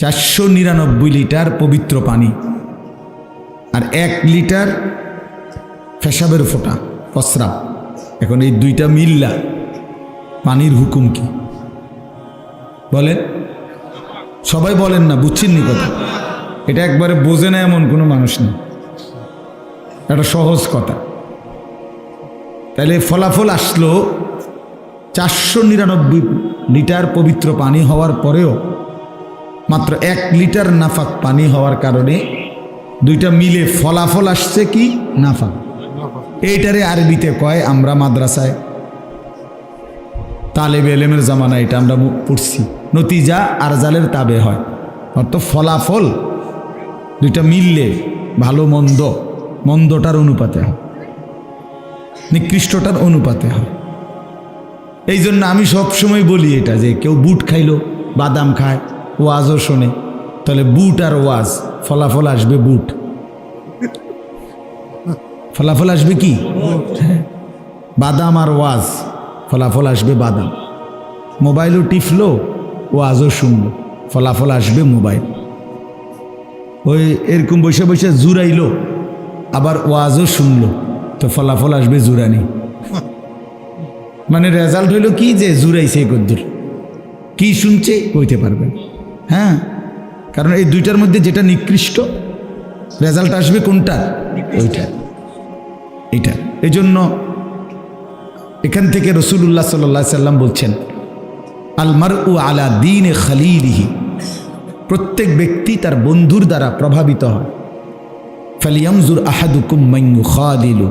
499 litre পবিত্র পানি আর 1 litre পেশাবের ফোঁটা প্রস্রাব। এখন এই দুইটা মিল্লা পানির হুকুম কি বলেন? সবাই বলেন না, বুঝছেন নি কথা? এটা একবারে বোঝে না এমন কোনো মানুষ নেই, এটা সহজ কথা। তাহলে ফলাফল আসলো 499 লিটার পবিত্র পানি হওয়ার পরেও মাত্র 1 লিটার নাফাক পানি হওয়ার কারণে দুইটা মিলে ফলাফল আসছে কি? নাফাক। এইটারে আরবিতে কয়, আমরা মাদ্রাসায় তালেবে এলেমের জামানা এটা আমরা পড়ছি, নতিজা আরজালের তাবে হয়। অর্থাৎ ফলাফল দুইটা মিললে ভালো মন্দ, মন্দটার অনুপাতে হয়, নিকৃষ্টটার অনুপাতে হয়। এই জন্য আমি সবসময় বলি এটা, যে কেউ বুট খাইলো, বাদাম খায়, ওয়াজও শোনে, তাহলে বুট আর ওয়াজ ফলাফল আসবে বুট, ফলাফল আসবে কি? বাদাম আর ওয়াজ ফলাফল আসবে বাদাম। মোবাইলও টিপলো, ওয়াজও শুনলো, ফলাফল আসবে মোবাইল। ওই এরকম বসে বসে জুরাইলো, আবার ওয়াজও শুনলো, তো ফলাফল আসবে জুরানি। মানে রেজাল্ট হইল কি, যে জুরাইছে কদ্দুর, কি শুনছে কইতে পারবেন। হ্যাঁ, কারণ এই দুইটার মধ্যে যেটা নিকৃষ্ট, রেজাল্ট আসবে কোনটা? ওইটা, এইটা। এই জন্য এখান থেকে রাসূলুল্লাহ সাল্লাল্লাহু আলাইহি সাল্লাম বলছেন, আল মারউ আলা দীনে খালিলিহি, প্রত্যেক ব্যক্তি তার বন্ধুর দ্বারা প্রভাবিত হয়। ফালিয়ানজুর আহাদুকুম মান ইউখাদিলু,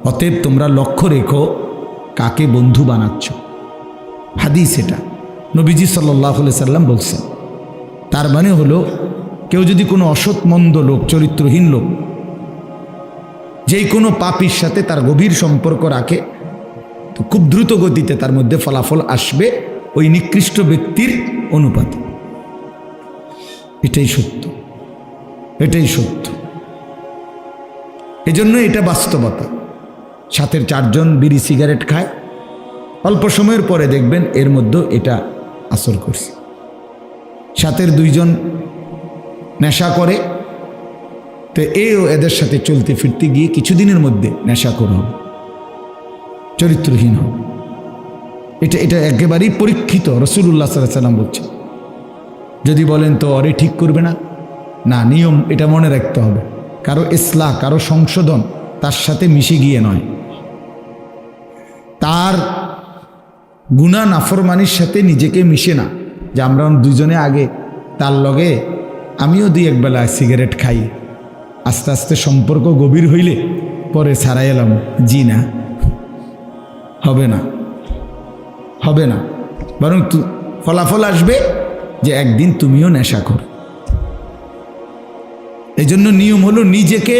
অতএব তোমরা লক্ষ্য রেখো কাকে বন্ধু বানাচ্ছ। হাদিস এটা, নবীজি সাল্লাল্লাহু আলাইহি সাল্লাম বলছেন। তার মানে হলো, কেউ যদি কোনো অসৎ মন্দ লোক, চরিত্রহীন লোক, যেই কোনো পাপীর সাথে তার গভীর সম্পর্ক রাখে, তো খুব দ্রুত গতিতে তার মধ্যে ফলাফল আসবে ওই নিকৃষ্ট ব্যক্তির অনুপাতে। এটাই সত্য, এটাই সত্য। এজন্য এটা বাস্তবতা। সাথের 4 জন বিড়ি সিগারেট খায়, অল্প সময়ের পরে দেখবেন এর মধ্যে এটা আসর করছে। সাথের 2 জন নেশা করে, তো এও এদের সাথে চলতে ফিরতে গিয়ে কিছুদিনের মধ্যে নেশাখোর হবে, চরিত্রহীন হবে। এটা একেবারেই পরীক্ষিত। রাসূলুল্লাহ সাল্লাল্লাহু আলাইহি সাল্লাম বলছেন। যদি বলেন তো অরে ঠিক করবে না, না, নিয়ম এটা মনে রাখতে হবে, কারো ইসলাহ, কারো সংশোধন তার সাথে মিশে গিয়ে নয়, তার গুনাহ নাফরমানির সাথে নিজেকে মিশে না। যে আমরা 2 জনে আগে তার লগে আমিও 2-1 বেলা সিগারেট খাই, আস্তে আস্তে সম্পর্ক গভীর হইলে পরে ছাড়াই এলাম, জি না, হবে না, হবে না। বরং ফলাফল আসবে যে একদিন তুমিও নেশা কর। এই জন্য নিয়ম হলো নিজেকে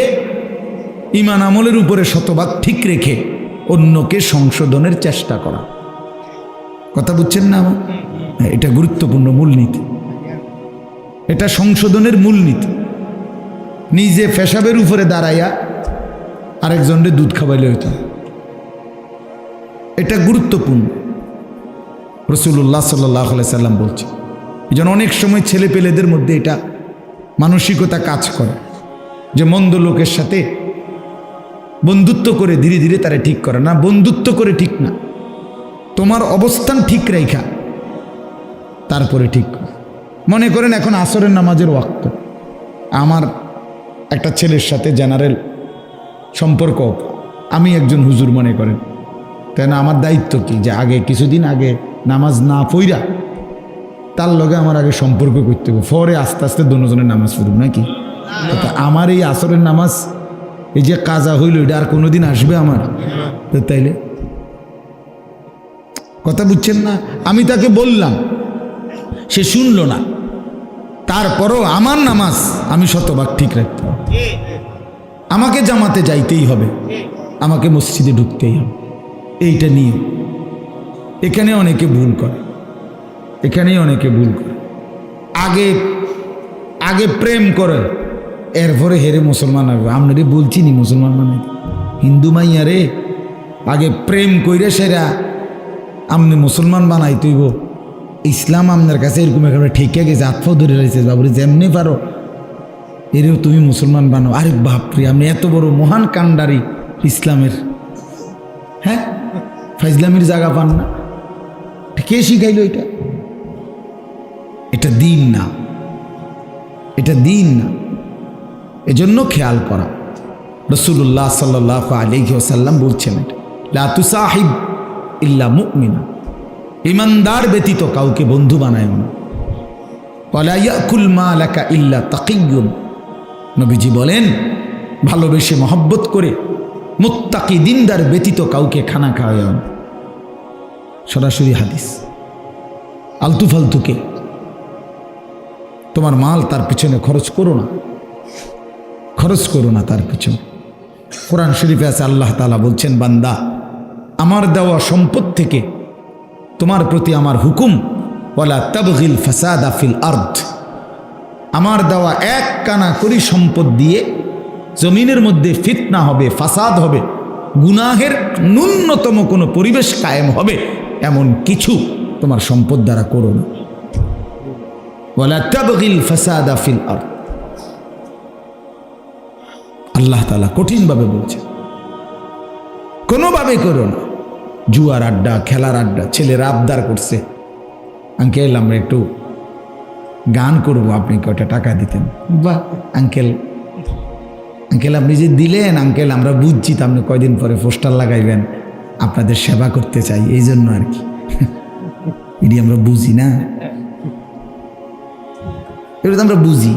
ঈমান আমলের উপরে শতভাগ ঠিক রেখে অন্যকে সংশোধনের চেষ্টা করা। কথা বুঝছেন না? এটা গুরুত্বপূর্ণ মূলনীতি, এটা সংশোধনের মূলনীতি। নিজে পেশাবের উপরে দাঁড়াইয়া আরেকজনকে দুধ খাওয়াইলে হইতো, এটা গুরুত্বপূর্ণ। রাসূলুল্লাহ সাল্লাল্লাহু আলাইহি সাল্লাম বলছে। এই জন্য অনেক সময় ছেলে পেলেদের মধ্যে এটা মানসিকতা কাজ করে, যে মন্দ লোকের সাথে বন্ধুত্ব করে ধীরে ধীরে তারা ঠিক করে না। বন্ধুত্ব করে ঠিক না, তোমার অবস্থান ঠিক রাইখা তারপরে ঠিক করে। মনে করেন এখন আসরের নামাজের ওয়াক্ত, আমার একটা ছেলের সাথে জেনারেল সম্পর্ক, আমি একজন হুজুর মনে করেন, তাই না? আমার দায়িত্ব কি, যে আগে কিছুদিন আগে নামাজ না পইরা তার লগে আমার আগে সম্পর্ক করতে হবে, পরে আস্তে আস্তে দুজনের নামাজ পড়ব নাকি? আমার এই আসরের নামাজ, এই যে কাজা হইল, এটা আর কোনোদিন আসবে আমার? তাইলে কথা বুঝছেন না? আমি তাকে বললাম, সে শুনলো না, তারপরও আমার নামাজ আমি শতভাগ ঠিক রাখতে হবে। আমাকে জামাতে যাইতেই হবে, আমাকে মসজিদে ঢুকতেই হবে, এইটা নিয়ে। এখানে অনেকে ভুল করে, এখানেই অনেকে ভুল করে। আগে আগে প্রেম করে, এরপরে হেরে মুসলমান হবে। আপনারে বলছি নি মুসলমান মানে হিন্দু মাইয়া রে, আগে প্রেম কইরে সেরা আমনে মুসলমান বানাই তৈব, ইসলাম আপনার কাছে এরকম একেবারে ঠেকে গেছে, আতফাও ধরে রয়েছে, বাবুরে যেমনি পারো এরেও তুমি মুসলমান বানো। আরে বাপরে, আপনি এত বড় মহান কান্ডারি ইসলামের, হ্যাঁ ফাইজলামির জায়গা পান না? কে শিখাইল এটা? এটা দিন না, এটা দিন না। এজন্য খেয়াল করা। রাসূলুল্লাহ সাল্লাল্লাহু আলাইহি ওয়াসাল্লাম বলছেন, লা তুসাহিব ইল্লা মুমিনা, ইমানদার ব্যতীত কাউকে বন্ধু বানায় না। ওয়ালা ইয়াকুল মালাকা ইল্লা তাকিয়্যুন, নবীজি বলেন ভালোবেসে মহব্বত করে মুত্তাকি দিনদার ব্যতীত কাউকে খানা খাওয়ায় না। সরাসরি হাদিস। আলতু ফালতুকে তোমার মাল তার পিছনে খরচ করো না, খরচ করো না তার পিছনে। কোরআন শরীফে আছে, আল্লাহ তাআলা বলছেন, বান্দা আমার দেওয়া সম্পদ থেকে তোমার প্রতি আমার হুকুম, ওয়ালা তাবগিল ফাসাদা ফিল আরদ, আমার দেওয়া এক কানা করি সম্পদ দিয়ে জমিনের মধ্যে ফিতনা হবে, ফাসাদ হবে, গুনাহের ন্যূনতম কোনো পরিবেশ কায়েম হবে, এমন কিছু তোমার সম্পদ দ্বারা করো না। ওয়ালা তাবগিল ফাসাদা ফিল আরদ, আল্লাহ তাআলা কঠিনভাবে বলছে, কোনোভাবে করো না। জুয়ার আড্ডা, খেলার আড্ডা, ছেলেরা আবদার করছে, আঙ্কেল আমরা একটু গান করবো, আপনি কয়টা টাকা দিতেন? বাহ আঙ্কেল, আঙ্কেল আপনি যে দিলেন আঙ্কেল আমরা বুঝছি, তো আপনি কয়দিন পরে পোস্টার লাগাইবেন, আপনাদের সেবা করতে চাই, এই জন্য আর কি। এটি আমরা বুঝি না, এটা তো আমরা বুঝি।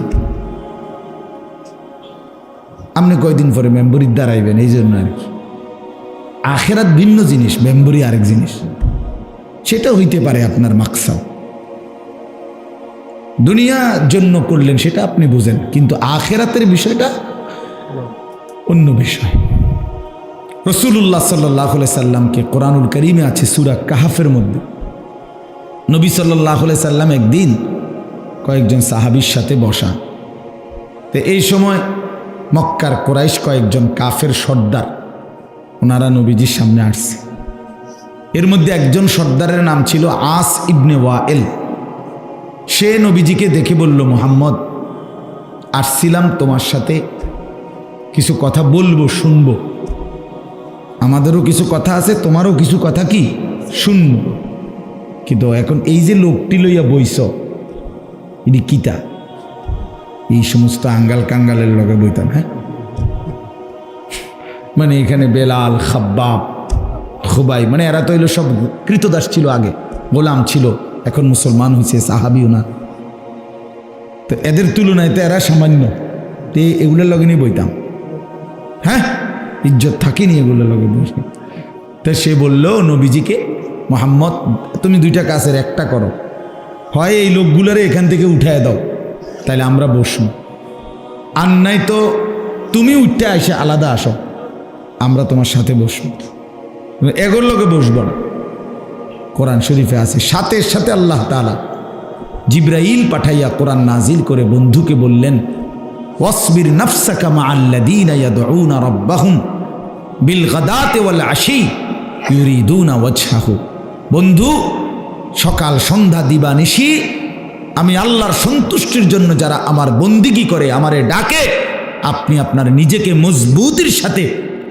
আপনি কয়দিন পরে মেম্বরির দাঁড়াইবেন, এই জন্য আর কি। আখেরাত ভিন্ন জিনিস, মেম্বরি আরেক জিনিস। সেটা হইতে পারে আপনার মাকসাদ, দুনিয়ার জন্য করলেন সেটা আপনি বুঝেন, কিন্তু আখেরাতের বিষয়টা অন্য বিষয়। রাসূলুল্লাহ সাল্লাল্লাহু আলাইহি সাল্লামকে কোরআনুল কারীমে আছে সূরা কাহফের মধ্যে, নবী সাল্লাল্লাহু আলাইহি সাল্লাম একদিন কয়েকজন সাহাবীর সাথে বসা। তো এই সময় মক্কার কুরাইশ কয়েকজন কাফের সর্দার ওনারা নবীজির সামনে আসছে। এর মধ্যে একজন সর্দারের নাম ছিল আস ইবনে ওয়াইল। সে নবীজিকে দেখে বলল, মুহাম্মদ আসছিলাম তোমার সাথে কিছু কথা বলবো, শুনবো, আমাদেরও কিছু কথা আছে, তোমারও কিছু কথা কি শুনবো, কিন্তু এখন এই যে লোকটি লইয়া বইস এটি কিতা? এই সমস্ত আঙ্গাল কাঙ্গালের লগে বইতাম, হ্যাঁ মানে এখানে বেলাল, খাব্বাব, খুবাই, মানে এরা তো হইলো সব কৃতদাস ছিল, আগে গোলাম ছিল, এখন মুসলমান হয়েছে, সাহাবিও না। তো এদের তুলনায় তো এরা সামান্য, তো এগুলোর লগে নিয়ে বইতাম, হ্যাঁ ইজ্জত থাকিনি এগুলোর লগে বসে। তো সে বলল নবীজিকে, মুহাম্মদ তুমি দুইটা কাজের একটা করো, হয় এই লোকগুলারে এখান থেকে উঠায় দাও, তাহলে আমরা বসবো, আর নাই তো তুমি উঠতে আসে আলাদা আসো, আমরা তোমার সাথে বসবো, এগোর লোকে বসবো না। কোরআন শরীফে আছে, সাথে সাথে আল্লাহ তাআলা জিবরাইল পাঠাইয়া কোরআন নাজিল করে বন্ধুকে বললেন, ওয়াসবির নাফসাকা মাআল্লাযীনা ইয়াদউনা রাব্বাহুম বিল গাদাতি ওয়াল আশি ইউরিদুনা ওয়াজহাহু, বন্ধু সকাল সন্ধ্যা দিবানিশি আমি আল্লাহর সন্তুষ্টির জন্য যারা আমার বন্দিগি করে, আমারে ডাকে, আপনি আপনার নিজেকে মজবুতির সাথে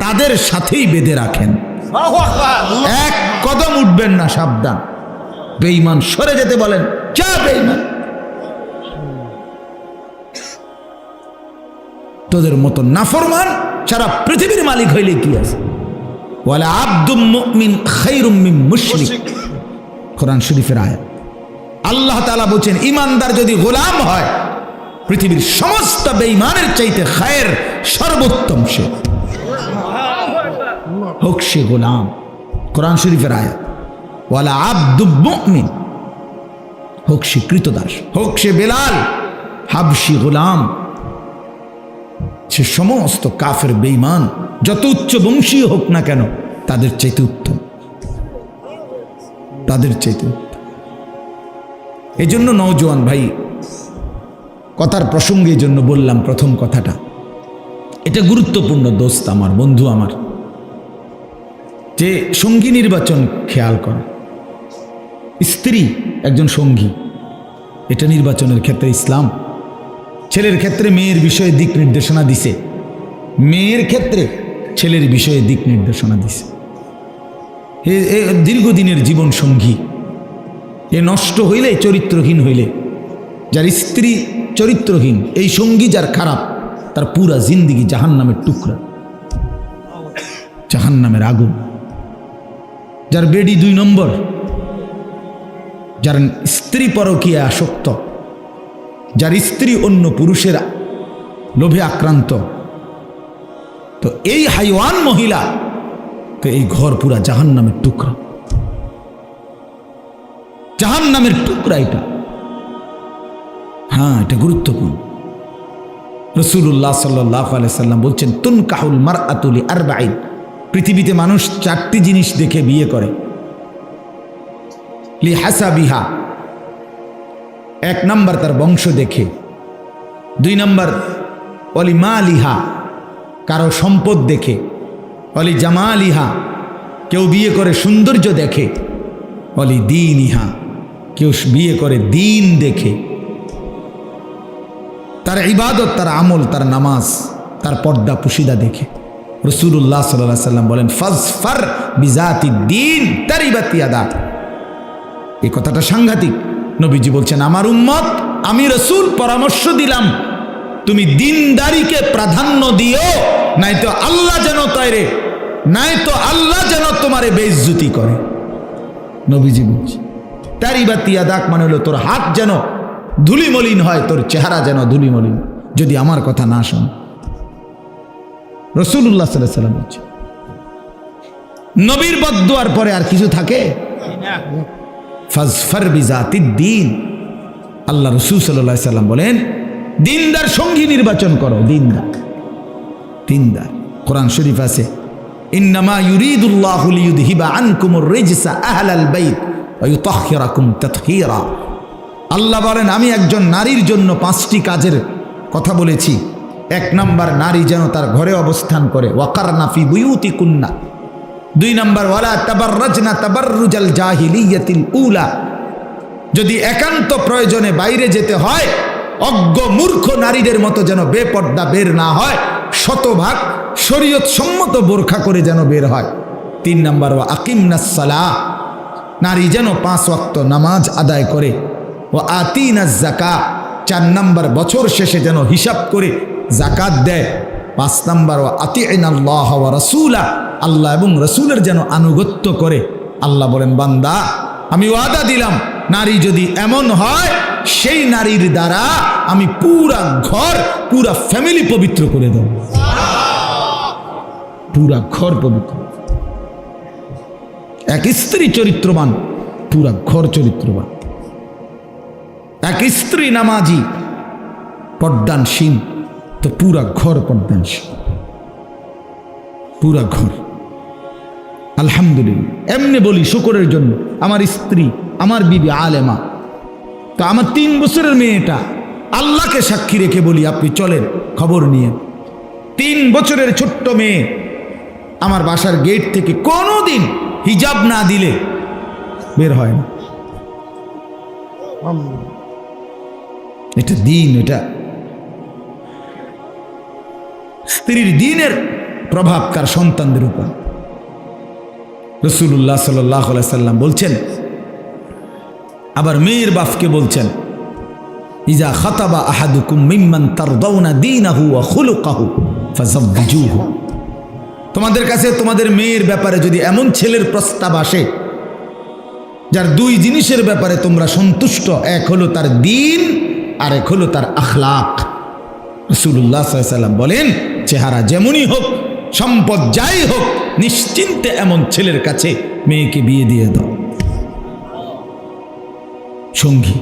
তাদের সাথেই বেঁধে রাখেন, এক কদম উঠবেন না, সাবধান। বেঈমান সরে যেতে বলেন, যা বেঈমান, তোদের মতো নাফরমান সারা পৃথিবীর মালিক হইলে কি আছে? ওয়ালা আবদুম মুমিন খায়রুম মিন মুশরিক, কোরআন শরীফের আয়াত। আল্লাহ তাআলা বলেন ঈমানদার যদি গোলাম হয়, পৃথিবীর সমস্ত বেঈমানের চাইতে খায়ের সর্বোত্তম সে, হোক সে গোলাম। কোরআন শরীফের আয়াত, ওয়ালা আবদুম মুমিন, হোক সে কৃতদাস, হোক সে বেলাল হাবশি গোলাম, সে সমস্ত কাফের বেঈমান যত উচ্চ বংশীয় হোক না কেন তাদের চাইতে উত্তম, তাদের চাইতে উত্তম। এই জন্য নওজোয়ান ভাই, কথার প্রসঙ্গে এই জন্য বললাম প্রথম কথাটা, এটা গুরুত্বপূর্ণ দোস্ত আমার, বন্ধু আমার, যে সঙ্গী নির্বাচন খেয়াল করা। স্ত্রী একজন সঙ্গী। এটা নির্বাচনের ক্ষেত্রে ইসলাম। ছেলের ক্ষেত্রে মেয়ের বিষয়ে দিক নির্দেশনা দিছে, মেয়ের ক্ষেত্রে ছেলের বিষয়ে দিক নির্দেশনা দিছে। এ দীর্ঘদিনের জীবন সঙ্গী, এ নষ্ট হইলে, চরিত্রহীন হইলে, যার স্ত্রী চরিত্রহীন, এই সঙ্গী যার খারাপ, তার পুরা জিন্দিগি জাহান্নামের টুকরা, জাহান্নামের আগুন। যার বেডি 2 নম্বর, যার স্ত্রী পরকীয়া আসক্ত, যার স্ত্রী অন্য পুরুষের লোভে আক্রান্ত, তো এই হাইওয়ান মহিলা, তো এই ঘর পুরা জাহান্নামের টুকরা, জাহান্নামের টুকরা এটা। হ্যাঁ, এটা গুরুত্বপূর্ণ। রাসূলুল্লাহ সাল্লাল্লাহু আলাইহি সাল্লাম বলছেন, তুনকাহুল মারআতু লিআরবাঈন, পৃথিবীতে মানুষ 4টি জিনিস দেখে বিয়ে করে। লিহাসাবিহা, 1 নাম্বার তার বংশ দেখে, 2 নাম্বার অলিমালিহা, কারো সম্পদ দেখে, অলি জামালিহা, কেউ বিয়ে করে সৌন্দর্য দেখে, অলি দীনিহা, কেউ বিয়ে করে দিন দেখে, তার ইবাদত, তার আমল, তার নামাজ, তার পর্দা পুশিদা দেখে। রাসূলুল্লাহ সাল্লাল্লাহু আলাইহি সাল্লাম বলেন, ফাজফার বিজাতিদ্দীন তারিবাত ইয়াদা। এই কথাটা সাংঘাতিক। নবীজি বলছেন, আমার উম্মত, আমি রাসূল পরামর্শ দিলাম, তুমি দিনদারিকে প্রাধান্য দিও, নয়তো আল্লাহ যেন তয়রে, নয়তো আল্লাহ যেন তোমারে বেইজ্জতি করে। নবীজি বলছে তারিবাত ইয়াদাক, মানে হলো তোর হাত যেন ধুলিমলিন হয়, তোর চেহারা যেন ধুলিমলিন, যদি আমার কথা না শোন। রাসূলুল্লাহ সাল্লাল্লাহু আলাইহি সাল্লাম বলছে, নবীর বদদুয়ার পরে আর কিছু থাকে? ফাজফার বিজাতিদ্দীন। আল্লাহ রাসূল সাল্লাল্লাহু আলাইহি সাল্লাম বলেন, দিনদার সঙ্গী নির্বাচন করো। দিনদার, দিনদার। কোরআন শরীফ আছে, ইন্নামা ইউরিদুল্লাহু লিইউযহিবা আনকুমুর রিজসা আহলাল বাইত ওয়া ইউতাহহিরাকুম তাতহীরা। আল্লাহ বলেন, আমি একজন নারীর জন্য 5টি কাজের কথা বলেছি। 1 নাম্বার, নারী যেন তার ঘরে অবস্থান করে, ওয়াকারনা ফি বুয়ুতিকুন্না। 2 নাম্বার, ওয়ালা তাবাররাজনা তাবাররুজাল জাহিলিয়াতিল উলা, যদি একান্ত প্রয়োজনে বাইরে যেতে হয়, অজ্ঞ মূর্খ নারীদের মতো যেন বেপর্দা বের না হয়, শতভাগ শরীয়ত সম্মত বোরখা করে যেন বের হয়। 3 নাম্বার, ওয়া আকিমনাস সালাহ, নারী যেন 5 ওয়াক্ত নামাজ আদায় করে। ও আতিনাজ যাকাত, 4 নাম্বার, বছর শেষে যেন হিসাব করে যাকাত দেয়। 5 নাম্বার, ও আতিইনাল্লাহ ওয়া রাসূলা, আল্লাহ এবং রাসূলের যেন আনুগত্য করে। আল্লাহ বলেন, বান্দা, আমি ওয়াদা দিলাম, নারী যদি এমন হয়, সেই নারীর দ্বারা আমি পুরা ঘর, পুরা ফ্যামিলি পবিত্র করে দেব। পুরা ঘর পবিত্র। এক স্ত্রী চরিত্রবান, পুরা ঘর চরিত্রবান। এক স্ত্রী নামাজি, পর্দানশীল, তো পুরা ঘর পর্দানশীল, পুরা ঘর। আলহামদুলিল্লাহ, এমনি বলি শুকরের জন্য, আমার স্ত্রী, আমার বিবি আলেমা, তো আমার 3 বছরের মেয়েটা, আল্লাহকে সাক্ষী রেখে বলি, আপনি চলেন খবর নিয়ে, 3 বছরের ছোট্ট মেয়ে আমার বাসার গেট থেকে কোনোদিন হিজাব না দিলে বের হয় না। এটা দিন, এটা স্ত্রীর দিনের প্রভাব তার সন্তানদের উপর। রাসূলুল্লাহ সাল্লাল্লাহু আলাইহি সাল্লাম বলছেন, আবার মেয়ের বাপকে বলছেন, ইজা খাতাবা আহাদুকুম মিম্মান তারদাউনা দীনাহু ওয়া খুলুকাহু ফাযাওবিজুহু। তোমাদের কাছে তোমাদের মেয়ের ব্যাপারে যদি এমন ছেলের প্রস্তাব আসে, যার 2 জিনিসের ব্যাপারে তোমরা সন্তুষ্ট, এক হলো তার দ্বীন, আর এক হলো তার আখলাক। রাসূলুল্লাহ সাল্লাল্লাহু আলাইহি সাল্লাম বলেন, চেহারা যেমনই হোক, সম্পদ যাই হোক, নিশ্চিন্তে এমন ছেলের কাছে মেয়েকে বিয়ে দিয়ে দাও। সঙ্গী।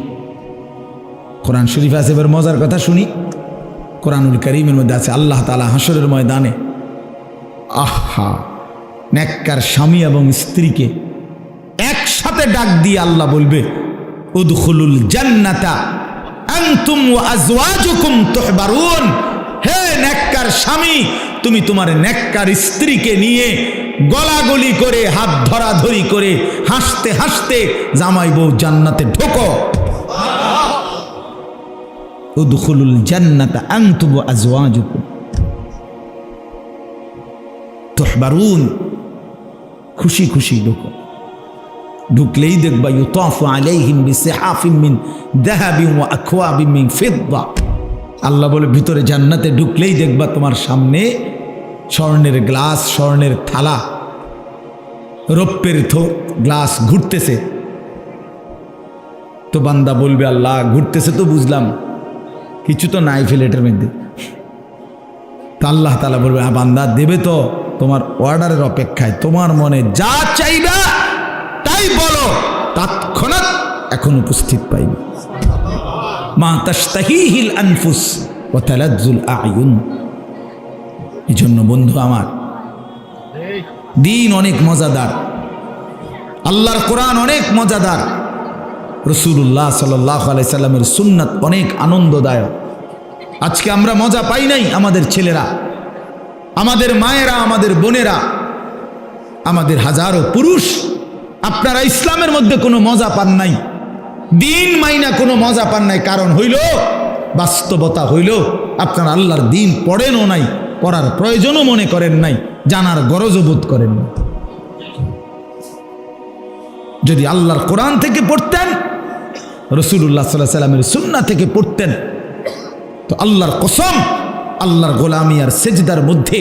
কোরআন শরীফ আছে, এবার মজার কথা শুনি। কোরআনুল কারীমের মধ্যে আছে, আল্লাহ তাআলা হাসরের ময়দানে, আহা, নেককার স্বামী এবং স্ত্রীকে একসাথে ডাক দিয়ে আল্লাহ বলবে, উদখুলুল জান্নাতা আনতুম ওয়া আজওয়াজুকুম তুহবারুন। হে নেককার স্বামী, তুমি তোমার নেককার স্ত্রীকে নিয়ে গলাগলি করে হাত ধরাধরি করে হাসতে হাসতে জামাই বউ জান্নাতে ঢোকো। উদখুলুল জান্নাতা আনতুম ওয়া আজওয়াজুকুম তুহবারুন, খুশি খুশি ঢোকো। ঢুকলেই দেখবা ইউতাফু আলাইহিম বিসিহাফিন মিন যাহাবিন ওয়া আকওয়াবিন মিন ফিদ্দা। আল্লাহ বলে ভিতরে জান্নাতে ঢুকলেই দেখবা তোমার সামনে স্বর্ণের গ্লাস, স্বর্ণের থালা, রৌপ্যের গ্লাস ঘুরতেছে। তো বান্দা বলবে আল্লাহ ঘুরতেছে তো বুঝলাম, কিছু তো নাই ফ্লেটের মধ্যে। তা আল্লাহ তাআলা বলবে বান্দা দেবে তো, তোমার অর্ডারের অপেক্ষায়, তোমার মনে যা চাইবা তাই বলো, তৎক্ষণাৎ এখন উপস্থিত পাইবে। মা তাশতাহিহিল আনফুস ওয়া তালাজ্জুল আয়ুন। এজন্য বন্ধু আমার, দিন অনেক মজাদার, আল্লাহর কোরআন অনেক মজাদার, রাসূলুল্লাহ সাল্লাল্লাহু আলাইহি সাল্লামের সুন্নাত অনেক আনন্দদায়ক। আজকে আমরা মজা পাই নাই, আমাদের ছেলেরা, আমাদের মায়েরা, আমাদের বোনেরা, আমাদের হাজারো পুরুষ, আপনারা ইসলামের মধ্যে কোনো মজা পান নাই, দিন মাইনা কোনো মজা পান নাই। কারণ হইল বাস্তবতা হইল আপনারা আল্লাহর দিন পড়েনও নাই, পড়ার প্রয়োজনও মনে করেন নাই, জানার গরজও বোধ করেন না। যদি আল্লাহর কোরআন থেকে পড়তেন, রাসূলুল্লাহ সাল্লাল্লাহু আলাইহি সাল্লামের সুন্নাহ থেকে পড়তেন, তো আল্লাহর কসম আল্লাহর গোলামি আর সেজদার মধ্যে,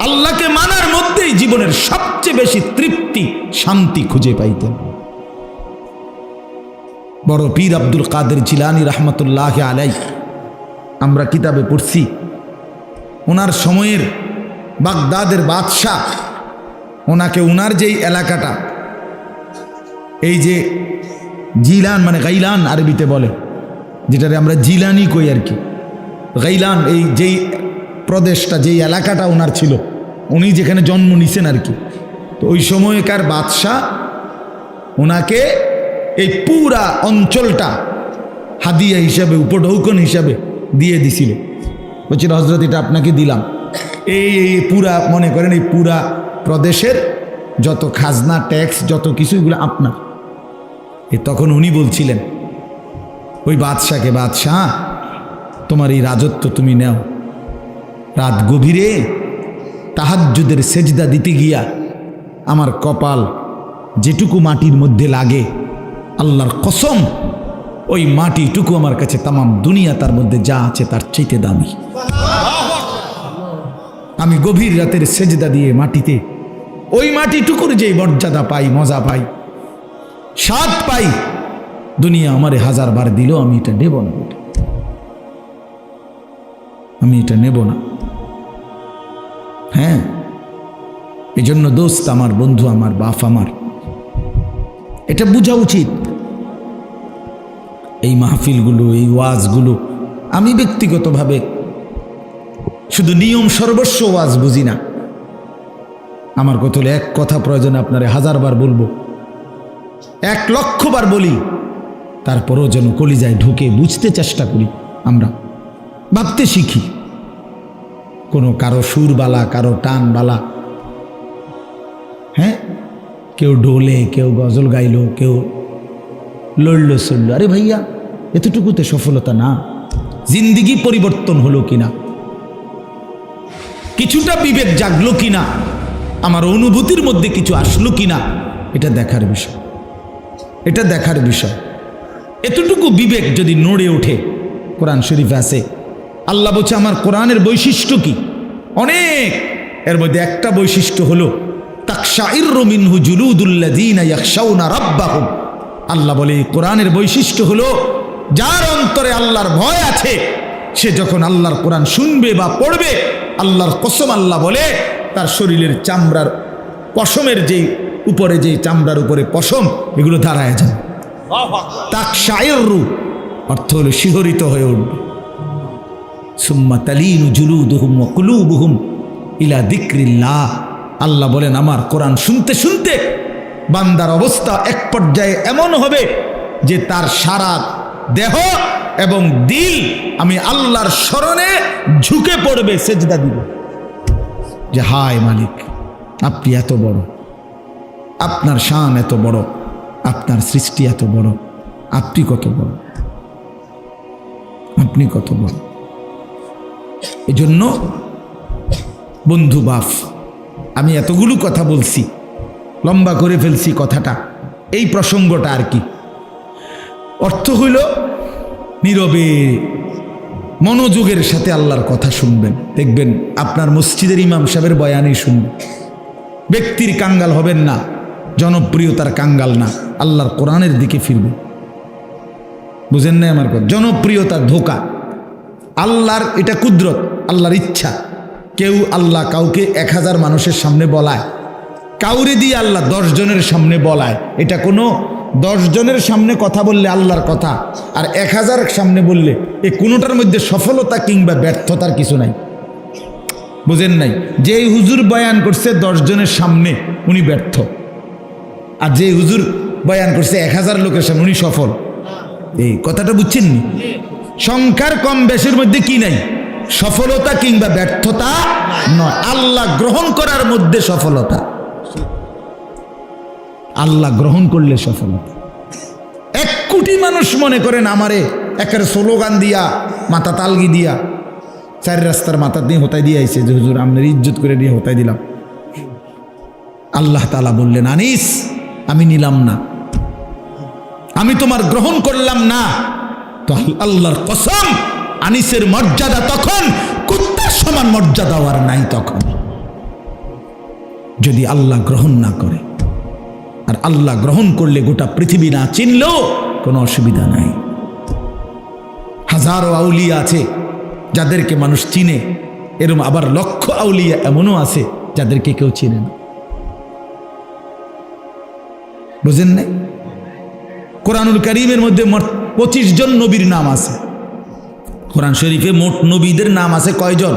আল্লাহকে মানার মধ্যেই জীবনের সবচেয়ে বেশি তৃপ্তি, শান্তি খুঁজে পাইতেন। বড় পীর আব্দুল কাদের জিলানী রাহমাতুল্লাহি আলাইহি, আমরা কিতাবে পড়ছি, ওনার সময়ের বাগদাদের বাদশাহ ওনাকে, ওনার যেই এলাকাটা, এই যে জিলান মানে গাইলান আরবিতে বলে, যেটারে আমরা জিলানি কই আর কি, গাইলান, এই যেই প্রদেশটা, যেই এলাকাটা ওনার ছিল, উনি যেখানে জন্ম নিছেন আর কি, তো ওই সময়কার বাদশাহ ওনাকে এই পুরা অঞ্চলটা হাদিয়া হিসাবে, উপঢৌকন হিসাবে দিয়ে দিছিল। বলছিল হজরত এটা আপনাকে দিলাম, এই পুরা, মনে করেন এই পুরা প্রদেশের যত খাজনা, ট্যাক্স, যত কিছু, এগুলো আপনার। তখন উনি বলছিলেন ওই বাদশাকে, বাদশাহ তোমার এই রাজত্ব তুমি নাও। রাত গভীরে তাহাজ্জুদের সেজদা দিতে গিয়া আমার কপাল যেটুকু মাটির মধ্যে লাগে, আল্লাহর কসম ওই মাটিটুকু আমার কাছে তামাম দুনিয়া তার মধ্যে যা আছে তার চাইতে দামি। আমি গভীর রাতের সেজদা দিয়ে মাটিতে ওই মাটিটুকুর যে মর্যাদা পাই, মজা পাই, স্বাদ পাই, দুনিয়া আমারে 1000 বার দিল আমি এটা নেব না, আমি এটা নেব না। হ্যাঁ, এই জন্য দোস্ত আমার, বন্ধু আমার, বাপ আমার, এটা বোঝা উচিত। এই মাহফিলগুলো, এই ওয়াজগুলো, আমি ব্যক্তিগতভাবে শুধু নিয়ম সর্বস্ব ওয়াজ বুঝি না। আমার কথা হলো, এক কথা প্রয়োজনে আপনারে 1000 বার বলবো, 1,00,000 বার বলি, তারপরও যেন কলিজায় ঢুকে বুঝতে চেষ্টা করি, আমরা ভাবতে শিখি। কোনো কারো সুরবালা, কারো টানবালা, হ্যাঁ, কেউ ডোলে, কেউ গজল গাইলো, কেউ লড়লো চললো, আরে ভাইয়া এতটুকুতে সফলতা না। জিন্দিগি পরিবর্তন হলো কিনা, কিছুটা বিবেক জাগলো কিনা, আমার অনুভূতির মধ্যে কিছু আসলো কিনা, এটা দেখার বিষয়, এটা দেখার বিষয়। এতটুকু বিবেক যদি নড়ে ওঠে, কোরআন শরীফে আছে, আল্লাহ বলছে আমার কোরআনের বৈশিষ্ট্য কি, অনেক, এর মধ্যে একটা বৈশিষ্ট্য হলো তাকশাইরু মিনহু জুলুদুল্লাযীনা ইয়াখশাউনা রাব্বাহুম। আল্লাহ বলে কোরআনের বৈশিষ্ট্য হলো যার অন্তরে আল্লাহর ভয় আছে, সে যখন আল্লাহর কোরআন শুনবে বা পড়বে, আল্লাহর কসম আল্লাহ বলে তার শরীরের চামড়ার পশমের যেই উপরে, যেই চামড়ার উপরে পশম, এগুলো দাঁড়ায় যায়। তাকশাইরু অর্থ হলো শিহরিত হয়ে উঠবে। সুম্মা তালিনু জুলুদুহুম ওয়া কুলুবুহুম ইলা যিকরিল্লাহ। আল্লাহ বলেন আমার কোরআন শুনতে শুনতে বান্দার অবস্থা এক পর্যায়ে এমন হবে যে তার সারা দেহ এবং দিল আমি আল্লাহর স্মরণে ঝুঁকে পড়বে, সেজদা দিবে। যে হায় মালিক, আপনি এত বড়, আপনার শান এত বড়, আপনার সৃষ্টি এত বড়, আপনি কত বড়, আপনি কত বড়। এজন্য বন্ধু বাপ, আমি এতগুলো কথা বলছি, লম্বা করে ফেলছি কথাটা, এই প্রসঙ্গটা আর কি। অর্থ হইল নীরবে মনোযোগের সাথে আল্লাহর কথা শুনবেন, দেখবেন আপনার মসজিদের ইমাম সাহেবের বয়ানই শুনবেন। ব্যক্তির কাঙ্গাল হবেন না, জনপ্রিয়তার কাঙ্গাল না, আল্লাহর কোরআনের দিকে ফিরবে। বুঝেন না আমার কথা? জনপ্রিয়তার ধোকা, আল্লাহর এটা কুদরত, আল্লাহর ইচ্ছা। কেউ আল্লাহ কাউকে 1000 মানুষের সামনে বলায়, কাউরে দিয়ে আল্লাহ 10 জনের সামনে বলায়। এটা কোনো 10 জনের সামনে কথা বললে আল্লাহর কথা, আর 1000 সামনে বললে এই কোনোটার মধ্যে সফলতা কিংবা ব্যর্থতার কিছু নাই। বুঝেন নাই? যেই হুজুর বয়ান করছে 10 জনের সামনে উনি ব্যর্থ, আর যে হুজুর বয়ান করছে 1000 লোকের সামনে উনি সফল। এই কথাটা বুঝছেন নি? সংখ্যার কম বেশির মধ্যে কি নাই? সফলতা কিংবা ব্যর্থতা নয়, আল্লাহ গ্রহণ করার মধ্যে সফলতা। আল্লাহ গ্রহণ করলে সফলতা। 1 কোটি মানুষ মনে করেন আমারে একেবারে স্লোগান দিয়া, মাথা তালগি দিয়া, 4 রাস্তার মাথা দিয়ে হতাই দিয়ে আইছে যে হুজুর আপনার ইজ্জত করে দিয়ে হতাই দিলাম। আল্লাহ তাআলা বললেন, আনিস আমি নিলাম না, আমি তোমার গ্রহণ করলাম না। তো আল্লাহর কসম, আনিসের মর্যাদা তখন কুত্তার সমান মর্যাদা আর নাই তখন, যদি আল্লাহ গ্রহণ না করে। আর আল্লাহ গ্রহণ করলে গোটা পৃথিবী না চিনলেও কোনো অসুবিধা নাই। হাজারো আউলিয়া আছে যাদেরকে মানুষ চিনে, এরকম আবার লক্ষ আউলিয়া এমনও আছে যাদেরকে কেউ চিনে না। বুঝেন নাই? কোরআনুল কারীমের মধ্যে মোট 25 জন নবীর নাম আছে। কোরআন শরীফে মোট নবীদের নাম আছে কয়জন?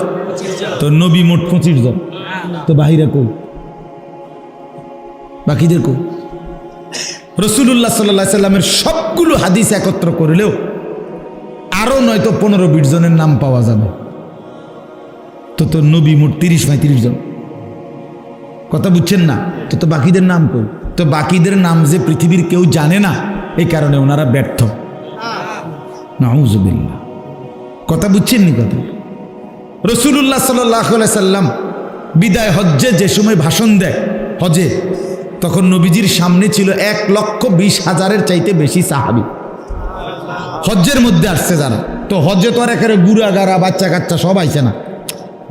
তো নবী মোট 25 জন। তো বাহিরা কই? বাকিদের কই? রাসূলুল্লাহ সাল্লাল্লাহু আলাইহি সাল্লামের সবগুলো হাদিস একত্র করলেও আরো নয়তো 15-20 জনের নাম পাওয়া যাবে। তো নবী মোট 30-35 জন। কথা বুঝছেন না? তো বাকিদের নাম কই? তো বাকিদের নাম যে পৃথিবীর কেউ জানে না, এই কারণে ওনারা ব্যর্থ। নাউযুবিল্লাহ। কথা বুঝছেন নি? কথা রাসূলুল্লাহ সাল্লাল্লাহু আলাইহি সাল্লাম বিদায় হজ্জে যে সময় ভাষণ দেয় হজে, তখন নবীজির সামনে ছিল 1,20,000-এর চাইতে বেশি সাহাবী। হজ্জের মধ্যে আসছে যারা, তো হজ্জে তো আর একেবারে বুড়া গাড়া বাচ্চা কাচ্চা সব আইছে না,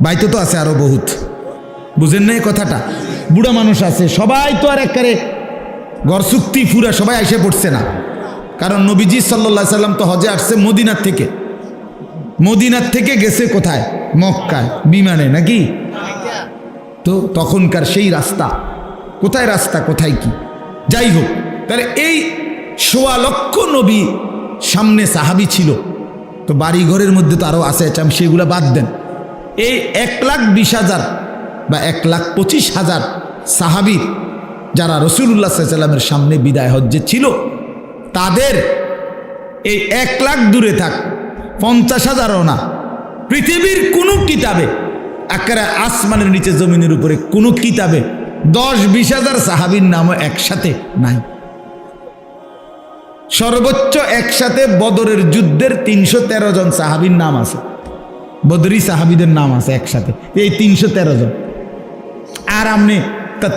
বাইতে তো আছে আরো বহুত। বুঝেন না এই কথাটা? বুড়া মানুষ আছে, সবাই তো আর একেবারে ঘর চুক্তি ফুরা সবাই আইসে পড়ছে না। কারণ নবীজি সাল্লাল্লাহু আলাইহি সাল্লাম তো হজে আসছে মদিনার থেকে, মদিনার থেকে গেছে কোথায়? মক্কায় বিমানে, নাকি? তো তখনকার সেই রাস্তা, কোথায় রাস্তা কোথায় কি, যাই হোক, তাহলে এই 1.25 লক্ষ নবী সামনে সাহাবী ছিল। তো বাড়ি ঘরের মধ্যে তো আরো আছে, সেগুলো বাদ দেন। এই 1,20,000 বা 1,25,000 সাহাবী যারা রাসূলুল্লাহ সাল্লাল্লাহু আলাইহি সাল্লামের সামনে বিদায় হজ্জে ছিল, তাদের এই 1 লাখ দূরে থাক, 50,000ও না, পৃথিবীর কোনো কিতাবে, আকারে আসমানের নিচে জমিনের উপরে কোনো কিতাবে 10-20,000 সাহাবীর নামও একসাথে নাই। সর্বোচ্চ একসাথে বদরের যুদ্ধের 313 জন সাহাবীর নাম আছে, বদরি সাহাবীদের নাম আছে একসাথে, এই 313 জন। আর আমনে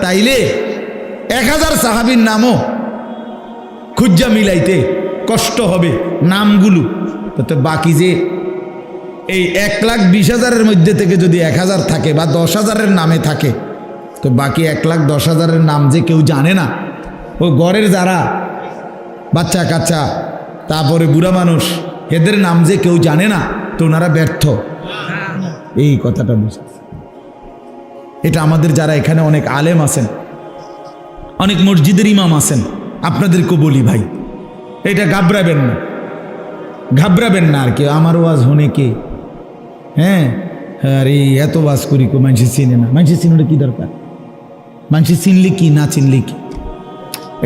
তাইলে 1000 সাহাবীর নামও খুঁজা মিলাইতে কষ্ট হবে নামগুলো। তো বাকি যে এই 1,20,000-এর মধ্যে থেকে যদি 1000 থাকে বা 10,000-এর নামে থাকে, তো বাকি 1,10,000-এর নাম যে কেউ জানে না, ও ঘরের যারা বাচ্চা কাচ্চা, তারপরে বুড়া মানুষ, এদের নাম যে কেউ জানে না, তো ওনারা ব্যর্থ। এই কথাটা বুঝে, এটা আমাদের যারা এখানে অনেক আলেম আছেন, অনেক মসজিদের ইমাম আছেন, আপনাদেরকে বলি ভাই, এটা ঘাবড়াবেন না, ঘাবড়াবেন না। আর কি আমার ওয়াজ হনে কে, হ্যাঁ আরে এত ওয়াজ করি কো মানুষ চিনে না, মানুষ চিনলে কি দরকার? মানুষ চিনলে কি, না চিনলে কি?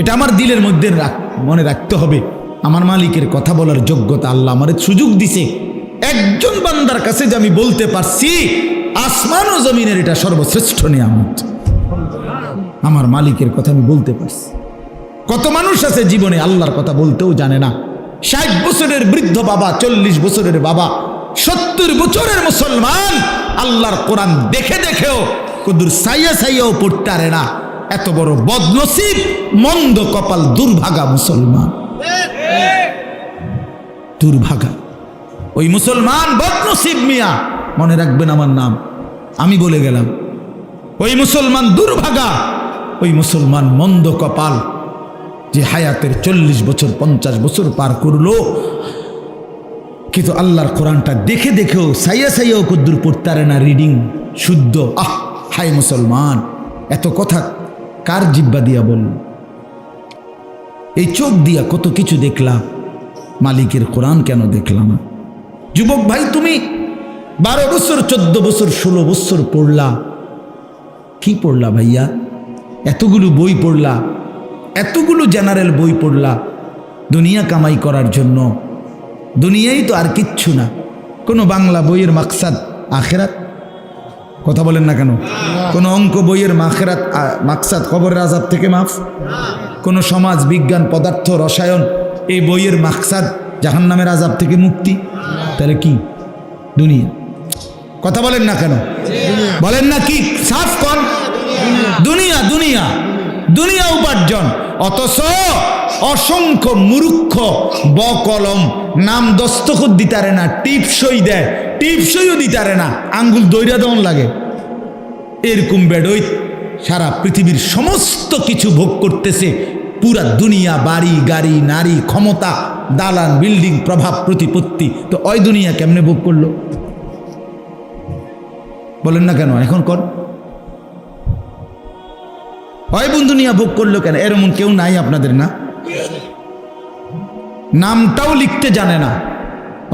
এটা আমার দিলের মধ্যে মনে রাখতে হবে। আমার মালিকের কথা বলার যোগ্যতা আল্লাহ আমার সুযোগ দিছে। একজন বান্দার কাছে যে আমি বলতে পারছি আসমান ও জমিনের এটা সর্বশ্রেষ্ঠ নিয়ামত। আমার মালিকের কথা আমি বলতে পারছি। কত মানুষ আছে জীবনে আল্লাহর কথা বলতেও জানে না। 60 বছরের বৃদ্ধ বাবা, 40 বছরের বাবা, 70 বছরের মুসলমান আল্লাহর কোরআন দেখে দেখেও কদুর সাইয়া সাইয়াও পড়তে পারে না। এত বড় বদনসিব, মন্দ কপাল, দুর্ভাগা মুসলমান, দুর্ভাগা। ওই মুসলমান বদনসিব মিয়া, মনে রাখবেন আমার নাম, আমি বলে গেলাম। ওই মুসলমান দুর্ভাগা, ওই মুসলমান মন্দ কপাল, যে হায়াতের 40 বছর 50 বছর পার করলো, কিন্তু আল্লাহর কোরআনটা দেখে দেখেও সাইয়া সাইয়াও কদ্দুর পড়তে পারে না, রিডিং শুদ্ধ। হায় মুসলমান, এত কথা কার জিব্বা দিয়া বলল? এই চোখ দিয়া কত কিছু দেখলাম, মালিকের কোরআন কেন দেখলাম না? যুবক ভাই, তুমি 12 বছর 14 বছর 16 বছর পড়লা, কি পড়লা ভাইয়া? এতগুলো বই পড়লা, এতগুলো জেনারেল বই পড়লা দুনিয়া কামাই করার জন্য। দুনিয়াই তো আর কিচ্ছু না। কোনো বাংলা বইয়ের মাকসাদ আখেরাত? কথা বলেন না কেন? কোনো অঙ্ক বইয়ের মাকসাদ কবরের আযাব থেকে মাফ? কোনো সমাজ বিজ্ঞান, পদার্থ, রসায়ন এই বইয়ের মাকসাদ জাহান্নামের আযাব থেকে মুক্তি? তাহলে কি? দুনিয়া। কথা বলেন না কেন? বলেন না কি? সাফ কর। দুনিয়া, দুনিয়া, দুনিয়া উপার্জন। অথচ অসংখ্য মূর্খ বকলম নাম দস্তখত দিতারে না, টিপসই দেয়, টিপসইও দিতারে না, আঙ্গুল দইরা দেওয়ান লাগে। এরকম বেডই সারা পৃথিবীর সমস্ত কিছু ভোগ করতেছে। পুরা দুনিয়া, বাড়ি গাড়ি, নারী, ক্ষমতা, দালান, বিল্ডিং, প্রভাব, প্রতিপত্তি। তো ওই দুনিয়া কেমনে ভোগ করলো? বলেন না কেন? এখন কর। ওই দুনিয়া ভোগ করলো কেন? এরকম কেউ নাই আপনাদের? না, নামটাও লিখতে জানে না,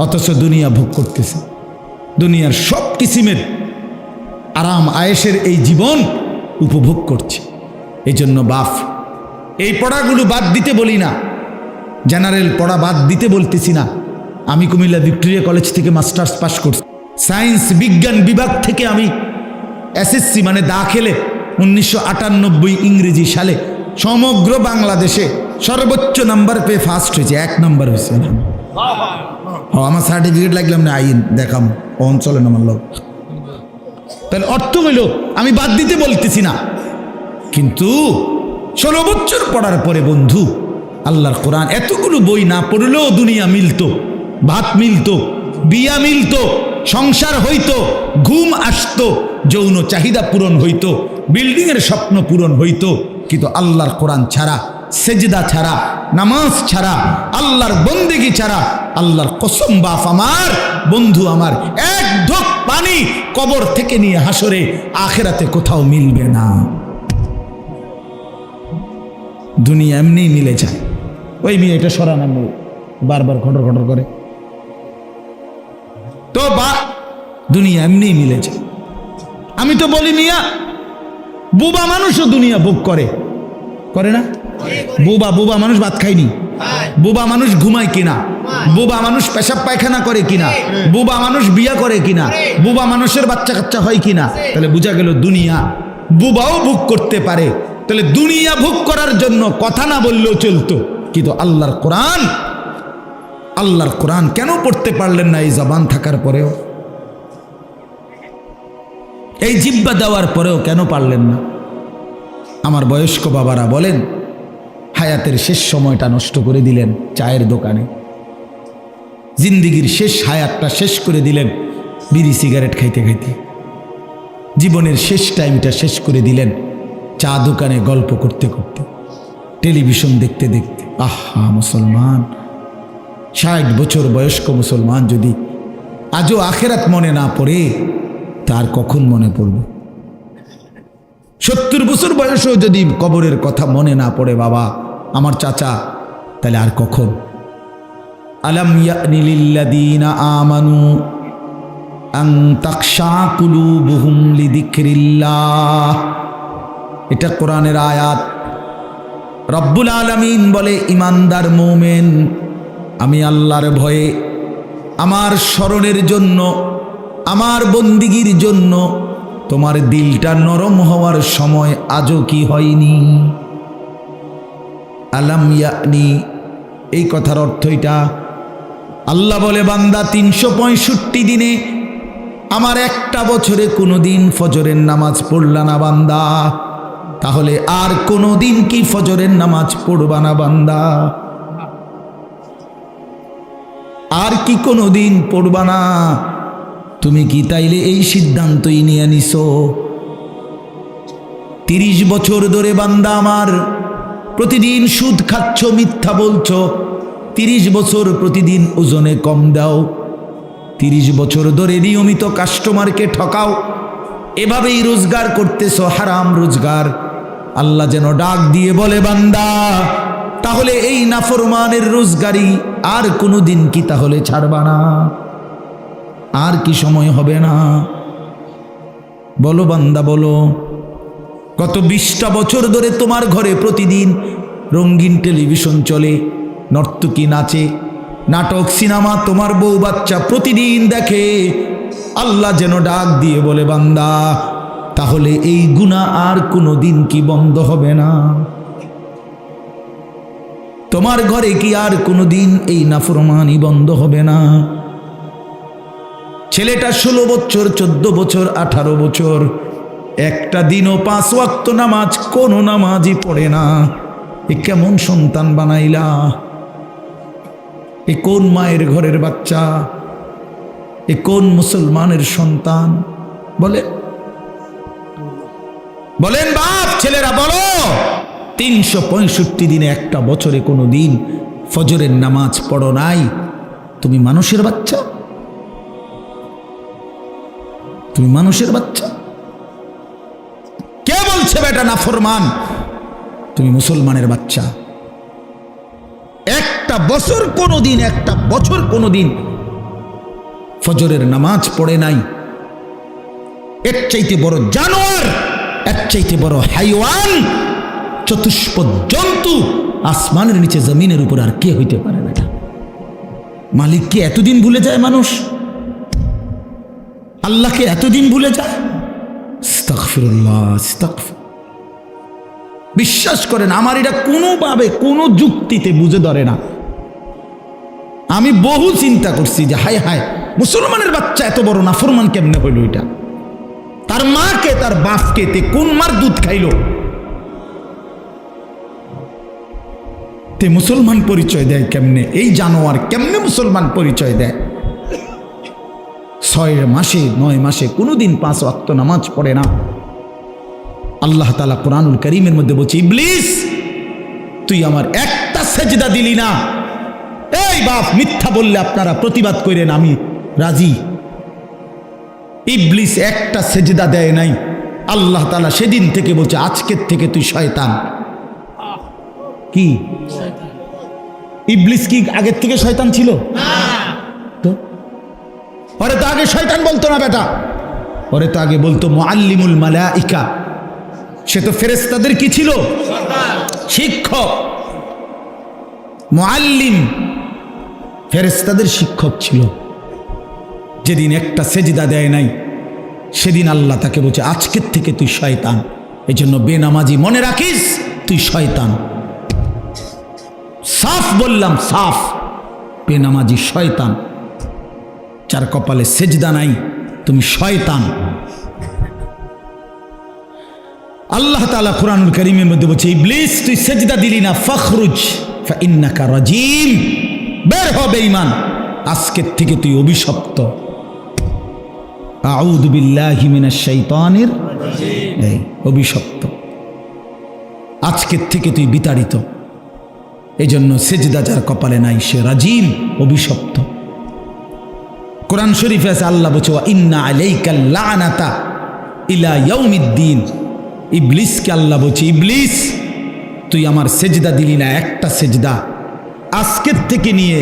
অথচ দুনিয়া ভোগ করতেছে। দুনিয়ার সব কিসিমের আরাম আয়েশের এই জীবন উপভোগ করছে। এই জন্য বাপ, এই পড়াগুলো বাদ দিতে বলি না, জেনারেল পড়া বাদ দিতে বলতেছি না। আমি কুমিল্লা ভিক্টোরিয়া কলেজ থেকে মাস্টার্স পাস করছি। সায়েন্স বিজ্ঞান বিভাগ থেকে আমি এসএসসি মানে দাখিলে 1998 ইংরেজি সালে সমগ্র বাংলাদেশে সর্বোচ্চ নাম্বার পেয়ে ফার্স্ট হয়েছে, 1 নাম্বার হয়েছে। আমার সার্টিফিকেট লাগলাম না, আইন দেখাম অঞ্চলে আমার লোক। তাহলে অর্থ হইল আমি বাদ দিতে বলতেছি না, কিন্তু 16 বছর পড়ার পরে বন্ধু আল্লাহর কোরআন এতগুলো বই না পড়লেও দুনিয়া মিলতো, ভাত মিলতো, বিয়া মিলতো, সংসার হইতো, ঘুম আসতো, যৌন চাহিদা পূরণ হইতো, বিল্ডিং এর স্বপ্ন পূরণ হইতো। কিন্তু আল্লাহর কোরআন ছাড়া, সেজদা ছাড়া, নামাজ ছাড়া, আল্লাহর বন্দেগী ছাড়া, আল্লাহর কসম বাপ আমার, বন্ধু আমার, এক ঢোক পানি কবর থেকে নিয়ে হাসরে আখেরাতে কোথাও মিলবে না। দুনিয়া এমনি মিলে যায়। ওই মেয়ে এটা সরানো বারবার খটর খটর করে, তো দুনিয়া এমনি মিলে যায়। আমি তো বলি মিয়া, বুবা মানুষও দুনিয়া ভোগ করে, করে না? বুবা মানুষ ভাত খায়নি, বুবা মানুষ ঘুমায় কিনা, বুবা মানুষ পেশাব পায়খানা করে কিনা, বুবা মানুষ বিয়া করে কিনা, বুবা মানুষের বাচ্চা কাচ্চা হয় কিনা। তাহলে বোঝা গেল দুনিয়া বুবাও ভোগ করতে পারে। তাহলে দুনিয়া ভোগ করার জন্য কথা না বললেও চলতো, কিন্তু আল্লাহর কোরআন কেন পড়তে পারলেন না? এই জবান থাকার পরেও, এই জিব্বা দেওয়ার পরেও কেন পারলেন না? আমার বয়স্ক বাবারা বলেন, হায়াতের শেষ সময়টা নষ্ট করে দিলেন চায়ের দোকানে, জিন্দিগির শেষ হায়াতটা শেষ করে দিলেন বিড়ি সিগারেট খাইতে খাইতে, জীবনের শেষ টাইমটা শেষ করে দিলেন চা দোকানে গল্প করতে করতে, টেলিভিশন দেখতে দেখতে। আহা মুসলমান, 60 বছর বয়স্ক মুসলমান যদি আজও আখেরাত মনে না পড়ে, তার কখন মনে পড়বে? 70 বছর বয়সেও যদি কবরের কথা মনে না পড়ে বাবা আমার চাচা, তাহলে আর কখন? আলাম ইয়ানি লিল্লাযীনা আমানু আন তাখশা কুলুবুহুম লিযিকরিল্লাহ। এটা কোরআনের আয়াত। রব্বুল আলামিন বলে, ইমানদার মুমিন, আমি আল্লাহর ভয়ে, আমার স্মরণের জন্য আমার বন্দিগির জন্য তোমার দিলটা নরম হওয়ার সময় আজও কি হয়নি? আলাম ইয়ানি, এই কথার অর্থ এটা। আল্লাহ বলে বান্দা 365 দিনে আমার একটা বছরে কোনোদিন ফজরের নামাজ পড়লা না বান্দা, তাহলে আর কোনোদিন কি ফজরের নামাজ পড়বা না বান্দা? আর কি কোনোদিন পড়বা না? তুমি কি তাইলে এই সিদ্ধান্তই নিয়ে নিছো? 30 বছর ধরে বান্দা আমার প্রতিদিন সুদ খাচ্ছ, মিথ্যা বলছো, 30 বছর প্রতিদিন ওজনে কম দাও, 30 বছর ধরে নিয়মিত কাস্টমারকে ঠকাও, এভাবেই রোজগার করতেছো, হারাম রোজগার। আল্লাহ যেন ডাক দিয়ে বলে বান্দা, তাহলে এই নাফরমানের রোজগারি আর কোনোদিন কি তাহলে ছাড়বা না? আর কি সময় হবে না? বলো বান্দা বলো। গত 20টা বছর ধরে তোমার ঘরে প্রতিদিন রঙিন টেলিভিশন চলে, নর্তকী নাচে, নাটক, সিনেমা, তোমার বউ বাচ্চা প্রতিদিন দেখে। আল্লাহ যেন ডাক দিয়ে বলে বান্দা, তাহলে এই গুনাহ আর কোনোদিন কি বন্ধ হবে না? তোমার ঘরে কি আর কোনোদিন এই নাফরমানি বন্ধ হবে না? ছেলেটা 16 বছর, 14 বছর, 18 বছর, একটা দিনও 5 ওয়াক্ত নামাজ, কোনো নামাজই পড়ে না। এ কেমন সন্তান বানাইলা? এ কোন মায়ের ঘরের বাচ্চা? এ কোন মুসলমানের সন্তান? বলেন বাপ, ছেলেরা বলো। 365 দিনে একটা বছরে কোনো দিন ফজরের নামাজ পড়ো নাই, তুমি মানুষের বাচ্চা? তুমি মানুষের বাচ্চা? কে বলছে বেটা নাফরমান? তুমি মুসলমানের বাচ্চা। একটা বছর কোনোদিন ফজরের নামাজ পড়ে নাই, এর চাইতে বড় জানোয়ার, এর চাইতে বড় হাইওয়ান, চতুষ্পদ জন্তু আসমানের নিচে জমিনের উপর আর কে হইতে পারে না। মালিককে এতদিন ভুলে যায় মানুষ? আল্লাহকে এতদিন ভুলে যায়? আস্তাগফিরুল্লাহ, আস্তাগফির। বিশ্বাস করেন আমার এটা কোনোভাবে কোনো যুক্তিতে বুঝে ধরে না। আমি বহু চিন্তা করছি যে হায় হায়, মুসলমানের বাচ্চা এত বড় নাফরমান কেমনে হইল? এটা তার মাকে, তার বাপকে তে কোন মার দুধ খাইল? তে মুসলমান পরিচয় দেয় কেমনে? এই জানোয়ার কেমনে মুসলমান পরিচয় দেয়? 6 মাসে 9 মাসে কোনোদিন 5 ওয়াক্ত নামাজ পড়ে না। আল্লাহ তাআলা কোরআনুল কারীমের মধ্যে বলছে, ইবলিস তুই আমার একটা সেজদা দিলি না। এই বাপ, মিথ্যা বললে আপনারা প্রতিবাদ করেন, আমি রাজি। ইবলিস একটা সেজদা দেয় নাই। আল্লাহ তাআলা সেদিন থেকে বলছে, আজকের থেকে তুই শয়তান। কি ইবলিস কি আগের থেকে শয়তান ছিল? তো ওরে তো আগে শয়তান বলতো না বেটা, ওরে তো আগে বলতো মুআল্লিমুল মালাইকা। সে তো ফেরেশতাদের কি ছিল? শিক্ষক। মুআল্লিম ফেরেশতাদের শিক্ষক ছিল। যেদিন একটা সেজদা দেয় নাই, সেদিন আল্লাহ তাকে বলছে, আজকের থেকে তুই শয়তান। এই জন্য বেনামাজি মনে রাখিস, তুই শয়তান। সাফ বললাম, সাফ। বেনামাজি শয়তান, যার কপালে সেজদা নাই, তুমি শয়তান। আল্লাহ তাআলা কোরআনুল কারীমের মধ্যে বলছে, ইবলিস তুই সেজদা দিলি না, ফখরুজ ফাইন্নাকা রাজিম, বের হ বেঈমান, আজকের থেকে তুই অভিশপ্ত। আউযু বিল্লাহি মিনাশ শাইতানির রাজিম, অভিশপ্ত। আজকের থেকে তুই বিতাড়িত। এজন্য সেজদা যার কপালে নাই সে রাজিম, অভিশপ্ত। কোরআন শরীফে আছে, আল্লাহ বলছে, ওয়া ইন্না আলাইকাল লানাতা ইলা ইয়াউমিদ্দিন। ইবলিসকে আল্লাহ বলছে, ইবলিস তুই আমার সেজদা দিলি না, একটা সেজদা, আজকের থেকে নিয়ে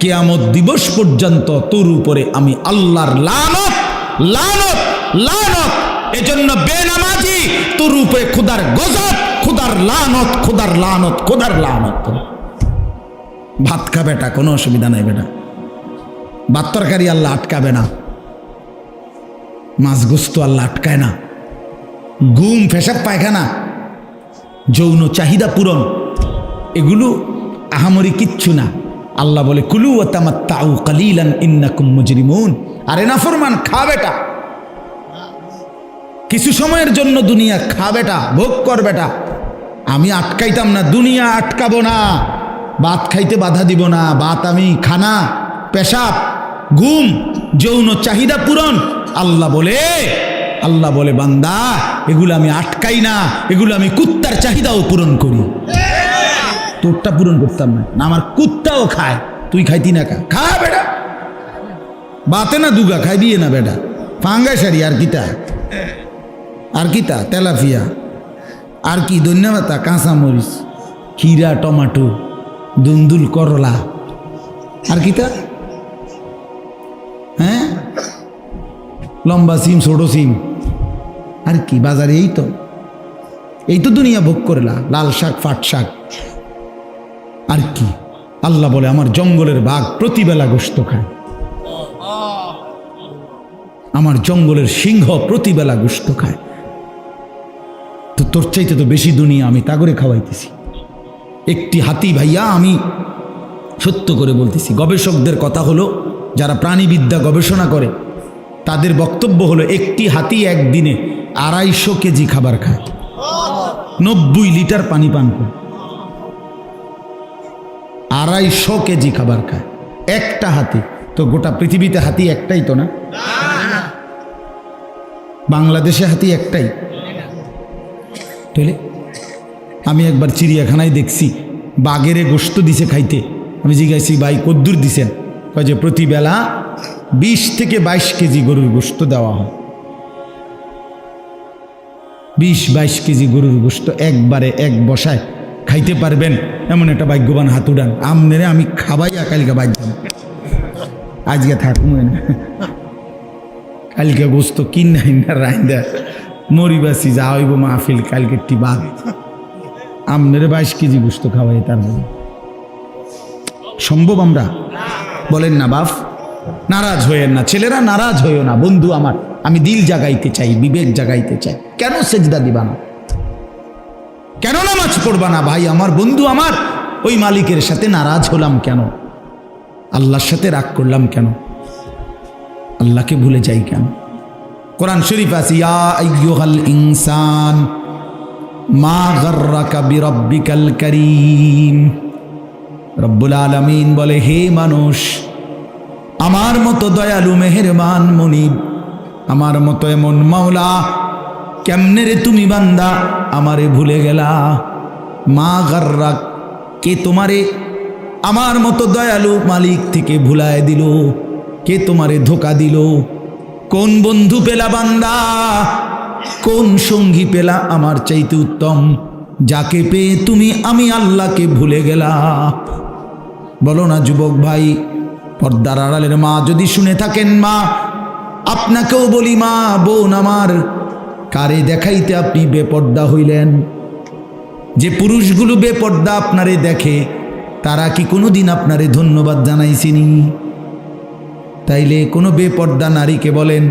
কিয়ামত দিবস পর্যন্ত তোর উপরে আমি আল্লাহর লানত, লানত, লানত। এজন্য বেনামাজি তোর উপরে খোদার গজব, খোদার লানত, খোদার লানত, খোদার লানত। ভাত খা বেটা, কোনো অসুবিধা নাই বেটা, ভাত তরকারি আল্লাহ আটকাবে না। মাছ গোস্ত আল্লাহ আটকায় না, ঘুম পেশাব পায়খানা যৌন চাহিদা পূরণ এগুলো আহামরি কিচ্ছু না। আল্লাহ বলে কুলু ওয়া তামাত্তাউ কালিলান ইন্নাকুম মুজরিমুন। আরে নাফরমান, খা বেটা, কিছু সময়ের জন্য দুনিয়া খা বেটা, ভোগ কর বেটা। আমি আটকাইতাম না, দুনিয়া আটকাবো না, ভাত খাইতে বাধা দিব না। ভাত আমি খানা, পেশাব, ঘুম, যৌন চাহিদা পূরণ। আল্লাহ বলে বান্দা এগুলো আমি আটকাই না, এগুলো আমি কুত্তার চাহিদাও পূরণ করি। তোরটা পূরণ করতাম না, আমার কুত্তাও খায়, তুই খাইতি না? খা বেটা, বাতে না দুগা খাই দিয়ে না বেটা, পাঙ্গা সারি আর কিতা তেলাপিয়া, আর কি ধন্যবাদ, কাঁচামরিচ, খিরা, টমাটো, দুন্দুল, করলা, আর কিতা, হ্যাঁ, লম্বা সিম, ছোট সিম, আর কি বাজারে এই তো দুনিয়া ভোগ করলা, লাল শাক, পাট শাক, আর কি। আল্লাহ বলে আমার জঙ্গলের বাঘ প্রতিবেলা গোশত খায়, আমার জঙ্গলের সিংহ প্রতিবেলা গোশত খায়। তো তোর চাইতে তো বেশি দুনিয়া আমি তাগরে খাওয়াইতেছি। একটি হাতি, ভাইয়া আমি সত্য করে বলতেছি, গবেষকদের কথা হলো, যারা প্রাণীবিদ্যা গবেষণা করে তাদের বক্তব্য হলো একটি হাতি একদিনে 250 কেজি খাবার খায়, 90 লিটার পানি পান করে, 250 কেজি খাবার খায় একটা হাতি। তো গোটা পৃথিবীতে হাতি একটাই তো না, বাংলাদেশে হাতি একটাই। তাহলে আমি একবার চিড়িয়াখানায় দেখছি বাঘেরে গোশত দিছে খাইতে। আমি জিজ্ঞাসি ভাই কদ্দুর দিছেন? কয় যে প্রতিবেলা 20 থেকে 22 কেজি গরুর গোশত দেওয়া হয়। 20-22 কেজি গরুর গোশত একবারে এক বসায় খাইতে পারবেন এমন একটা ভাগ্যবান হাত উড়ান। আমনেরে আমি খাবাই কালকে বাজলাম, আজকে থাকুন না, কালকে গোস্ত কিনাই না রাইন্দা মরিবাসি যা হইব মাহফিল, কালকে একটি বাদ আমনেরে 22 কেজি গোস্ত খাওয়াই, তার সম্ভব? আমরা বলেন না বাপ, নারাজ হইয়েন না, ছেলেরা নারাজ হইও না। বন্ধু আমার, আমি দিল জাগাইতে চাই, বিবেক জাগাইতে চাই। কেন সেজদা দিবা না? কেন নামাজ পড়বা না? ভাই আমার, বন্ধু আমার, ওই মালিকের সাথে নারাজ হলাম কেন? আল্লাহর সাথে রাগ করলাম কেন? আল্লাহকে ভুলে যাই কেন? কোরআন শরীফ আছে, ইয়া আইয়ুহাল ইনসান মা গাররাকা বিরাব্বিকাল কারীম। রব্বুল আলামিন বলে, হে মানুষ, আমার মতো দয়ালু মেহেরবান মুনিব, আমার মতো এমন মাওলা, কেমনে রে তুমি বান্দা আমারে ভুলে গেলা? মা গাররাক, কে তোমারে আমার মতো দয়ালু মালিক থেকে ভুলায় দিল? কে তোমারে ধোকা দিল? কোন বন্ধু পেলা বান্দা, কোন সঙ্গী পেলা আমার চাইতে উত্তম, যাকে পেয়ে তুমি আমি আল্লাহকে ভুলে গেলা? বলো না যুবক ভাই, পর্দার আড়ালের মা যদি শুনে থাকেন, মা আপনাকেও বলি, মা বোন আমার, কারে দেখাইতে আপনি বেপর্দা হইলেন? যে পুরুষগুলো বেপর্দা আপনারে দেখে, তারা কি কোনোদিন আপনারে ধন্যবাদ জানাইছিনি? তাইলে কোনো বেপর্দা নারীকে বলেন,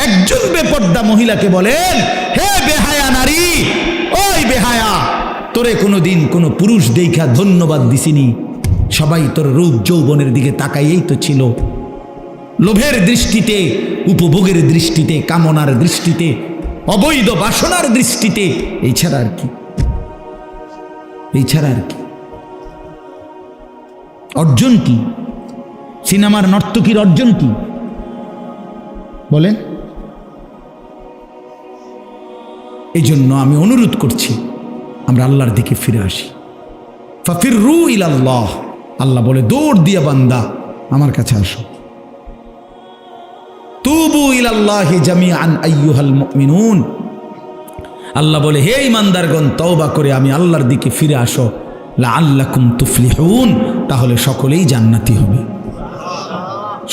একজন বেপর্দা মহিলাকে বলেন, হে বেহায়া নারী, ওই বেহায়া, তোরে কোনোদিন কোনো পুরুষ দেখা ধন্যবাদ দিছিনি? সবাই তোর রূপ যৌবনের দিকে তাকাইয়েই তো ছিল, লোভের দৃষ্টিতে, উপভোগের দৃষ্টিতে, কামনার দৃষ্টিতে, অবৈধ বাসনার দৃষ্টিতে। এই ছাড়া আর কি? এই ছাড়া আর কি? অর্জন কি? সিনেমার নর্তকীর অর্জন কি বলেন? এই জন্য আমি অনুরোধ করছি, আমরা আল্লাহর দিকে ফিরে আসি। ফাফিররু ইলাল্লাহ, আল্লাহ বলে দৌড় দিয়ে বান্দা আমার কাছে আসো। তুবু ইলাল্লাহি জামিআন আইয়ুহাল মুমিনুন, আল্লাহ বলে হে ঈমানদারগণ, তওবা করে আমি আল্লাহর দিকে ফিরে আসো। লাআল্লাকুম তুফলিহুন, তাহলে সকলেই জান্নাতি হবে,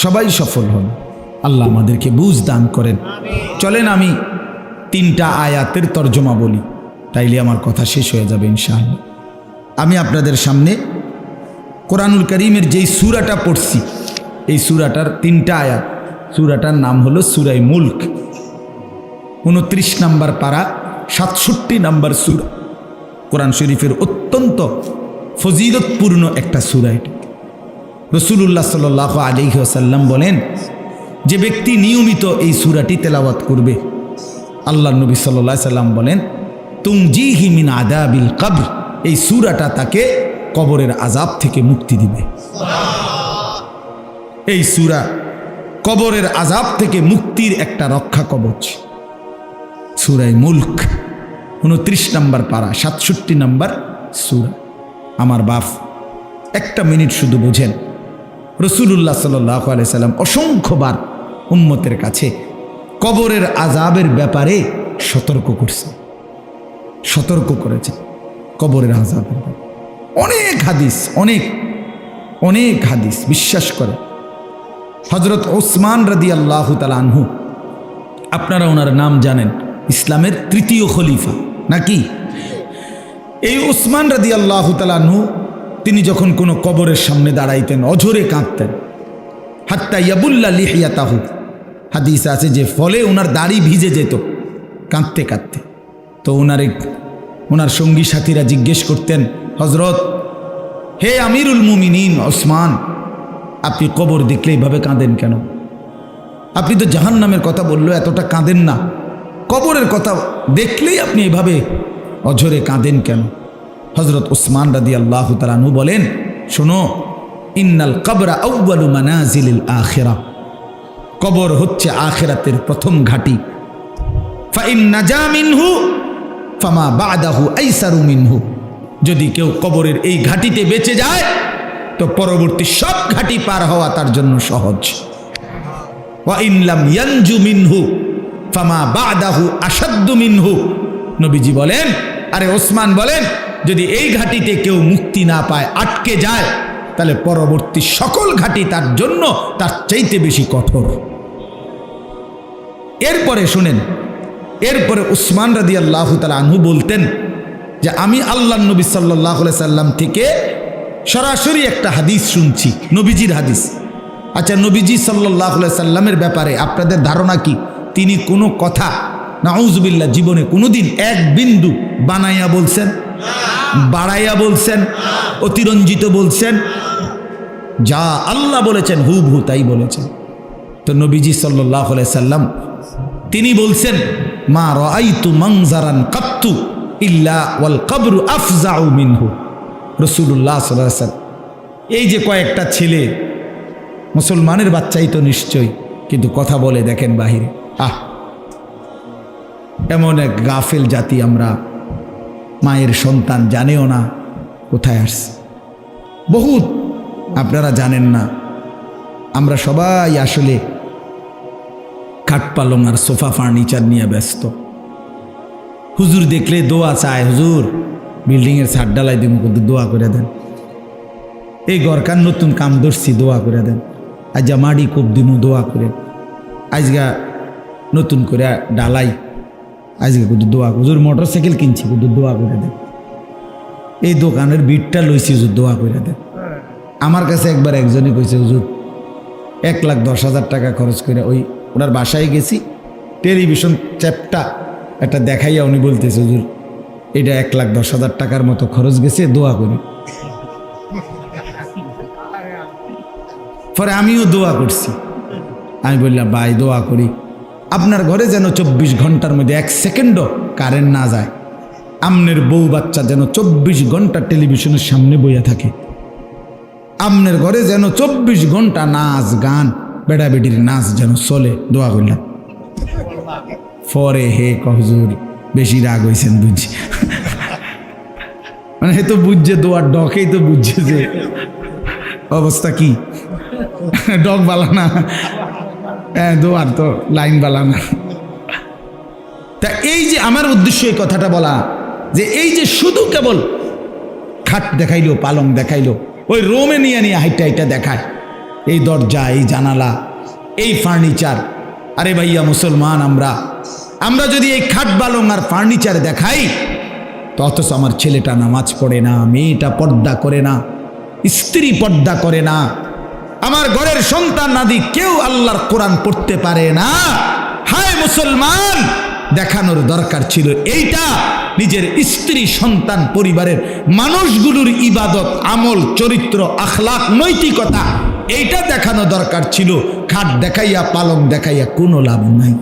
সবাই সফল হবে। আল্লাহ আমাদেরকে বুঝ দান করেন। চলেন আমি 3টা আয়াতের তর্জমা বলি, তাইলে আমার কথা শেষ হয়ে যাবে ইনশাআল্লাহ। আমি আপনাদের সামনে কোরআনুল কারীমের যেই সূরাটা পড়ছি, এই সূরাটার 3টা আয়াত সূরাটার নাম হলো সূরা মুলক। 29 নম্বর পারা, 67 নম্বর সূরা। কোরআন শরীফের অত্যন্ত ফজিলতপূর্ণ একটা সূরা এটা। রাসূলুল্লাহ সাল্লাল্লাহু আলাইহি ওয়াসাল্লাম বলেন, যে ব্যক্তি নিয়মিত এই সূরাটি তেলাওয়াত করবে, আল্লাহর নবী সাল্লাল্লাহু আলাইহি সাল্লাম বলেন, তুনজিহি মিন আযাবিল কবর, এই সূরাটা তাকে কবরের আযাব থেকে মুক্তি দিবে। এই সূরা কবরের আযাব থেকে মুক্তির একটা রক্ষা কবচ। সূরা মুলক 29 নম্বর পারা, 67 নম্বর সূরা। আমার বাপ, একটা মিনিট শুধু বোঝেন, রাসূলুল্লাহ সাল্লাল্লাহু আলাইহি সাল্লাম অসংখ্যবার উম্মতের কাছে কবরের আযাবের ব্যাপারে সতর্ক করছে, সতর্ক করেছে কবরের আযাবের ব্যাপারে। অনেক হাদিস, অনেক অনেক হাদিস। বিশ্বাস করে হযরত ওসমান রাদিয়াল্লাহু তাআলা আনহু, আপনারা ওনার নাম জানেন, ইসলামের তৃতীয় খলিফা নাকি? এই ওসমান রাদিয়াল্লাহু তাআলা আনহু তিনি যখন কোনো কবরের সামনে দাঁড়াইতেন অঝরে কাঁদতেন। হাত্তা ইয়াবুল্লা লিহিয়াতাহু, হাদিস আছে যে ফলে ওনার দাড়ি ভিজে যেত কাঁদতে কাঁদতে। তো ওনার সঙ্গী সাথীরা জিজ্ঞেস করতেন, হযরত, হে আমিরুল মুমিনিন ওসমান, আপনি কবর দেখলে এইভাবে কাঁদেন কেন? আপনি তো জাহান্নামের কথা বললো, এতটা কাঁদেন না, কবরের কথা দেখলেই আপনি এভাবে অঝরে কাঁদেন কেন? হযরত ওসমান রাদিয়াল্লাহু তাআলা আনহু বলেন, শোনো, ইন্নাল কবরা আউয়ালু মানাজিলিল আখিরাহ, কবর হচ্ছে আখিরাতের প্রথম ঘাঁটি। ফাইন নাজা মিনহু ফামা বাদাহু আইসারু মিনহু, যদি কেউ কবরের এই ঘাঁটিতে বেঁচে যায় তো পরবর্তী সব ঘাঁটি পার হওয়া তার জন্য সহজ। ওয়া ইন লাম ইয়ানজু মিনহু ফামা বাদাহু আশাদ্দু মিনহু, নবীজি বলেন, আরে ওসমান বলেন, যদি এই ঘাঁটিতে কেউ মুক্তি না পায়, আটকে যায়, তাহলে পরবর্তী সকল ঘাঁটি তার জন্য তার চাইতে বেশি কঠোর। এরপরে শুনেন, এরপরে উসমান রাদিয়াল্লাহু তাআলা আনহু বলতেন যে আমি আল্লাহর নবী সাল্লাল্লাহু আলাইহি সাল্লাম থেকে সরাসরি একটা হাদিস শুনছি, নবীজির হাদিস। আচ্ছা, নবীজি সাল্লাল্লাহু আলাইহি সাল্লামের ব্যাপারে আপনাদের ধারণা কি? তিনি কোনো কথা নাউজুবিল্লাহ জীবনে কোনোদিন এক বিন্দু বানাইয়া বলছেন, বাড়াইয়া বলছেন, অতিরঞ্জিত বলছেন? যা আল্লাহ বলেছেন হুবহু তাই বলেছেন। তো নবীজি সাল্লাল্লাহু আলাইহি সাল্লাম তিনি বলছেন, মা রাআইতু মানজারান কাত্তু ইল্লা ওয়াল কবরু আফজাউ মিনহু। রাসূলুল্লাহ সাল্লাল্লাহু আলাইহি সাল্লাম, এই যে কয়েকটা ছেলে, মুসলমানের বাচ্চাই তো নিশ্চয়ই, কিন্তু কথা বলে দেখেন বাহিরে। এমন এক গাফেল জাতি আমরা, মায়ের সন্তান জানেও না কোথায় আসছে। বহুত আপনারা জানেন না, আমরা সবাই আসলে খাট পালং আর সোফা ফার্নিচার নিয়ে ব্যস্ত। হুজুর দেখলে দোয়া চায়, হুজুর বিল্ডিংয়ের ছাদ ডালাই দিব, কিন্তু দোয়া করে দেন। এই গরকার নতুন কাম ধরছি, দোয়া করে দেন। আজা মাড়ি কোপ দিমু, দোয়া করে। আজগা নতুন করে ডালাই, আজকে কিন্তু দোয়া। হুজুর মোটর সাইকেল কিনছি, কিন্তু দোয়া করে দেন। এই দোকানের বিটটা লইছি, হুজুর দোয়া করে দেন। আমার কাছে একবার একজনই কইছে, হুজুর 1,10,000 টাকা খরচ করে ওই ওনার বাসায় গেছি, টেলিভিশন চ্যাপটা একটা দেখাইয়া উনি বলতেছে, হুজুর এটা 1,10,000 টাকার মতো খরচ গেছে, দোয়া করি। পরে আমিও দোয়া করছি। আমি বললাম, ভাই দোয়া করি আপনার ঘরে যেন 24 ঘন্টার মধ্যে 1 সেকেন্ডও কারেন্ট না যায়, আমনের বউ বাচ্চা যেন 24 ঘন্টা টেলিভিশনের সামনে বইয়া থাকে, আমনের ঘরে যেন 24 ঘন্টা নাচ গান বেড়া বেটির নাচ যেন চলে, দোয়া করলাম। পরে হে হুজুর বেশি রাগ হয়েছেন বুঝছি, মানে হে তো বুঝছে দোয়ার ডকেই তো বুঝছে যে অবস্থা কি, ডক বালানা, দোয়ার তো লাইন বালানা। তা এই যে আমার উদ্দেশ্য এই কথাটা বলা, যে এই যে শুধু কেবল খাট দেখাইলো, পালং দেখাইলো, ওই রোমে নিয়ে হাইটা হাইটা দেখায়, এই দরজা, এই জানালা, এই ফার্নিচার। আরে ভাইয়া মুসলমান, আমরা যদি এই খাট পালং আর ফার্নিচার দেখাই, তো অথচ আমার ছেলেটা নামাজ পড়ে না, মেয়েটা পর্দা করে না, স্ত্রী পর্দা করে না, আমার ঘরের সন্তান নাদি কেউ আল্লাহর কোরআন পড়তে পারে না। হায় মুসলমান, দেখানোর দরকার ছিল এইটা, নিজের স্ত্রী সন্তান পরিবারের মানুষগুলোর ইবাদত আমল চরিত্র আখলাক নৈতিকতা, এইটা দেখানো দরকার ছিল। খাট দেখাইয়া পালক দেখাইয়া কোনো লাভ নাই,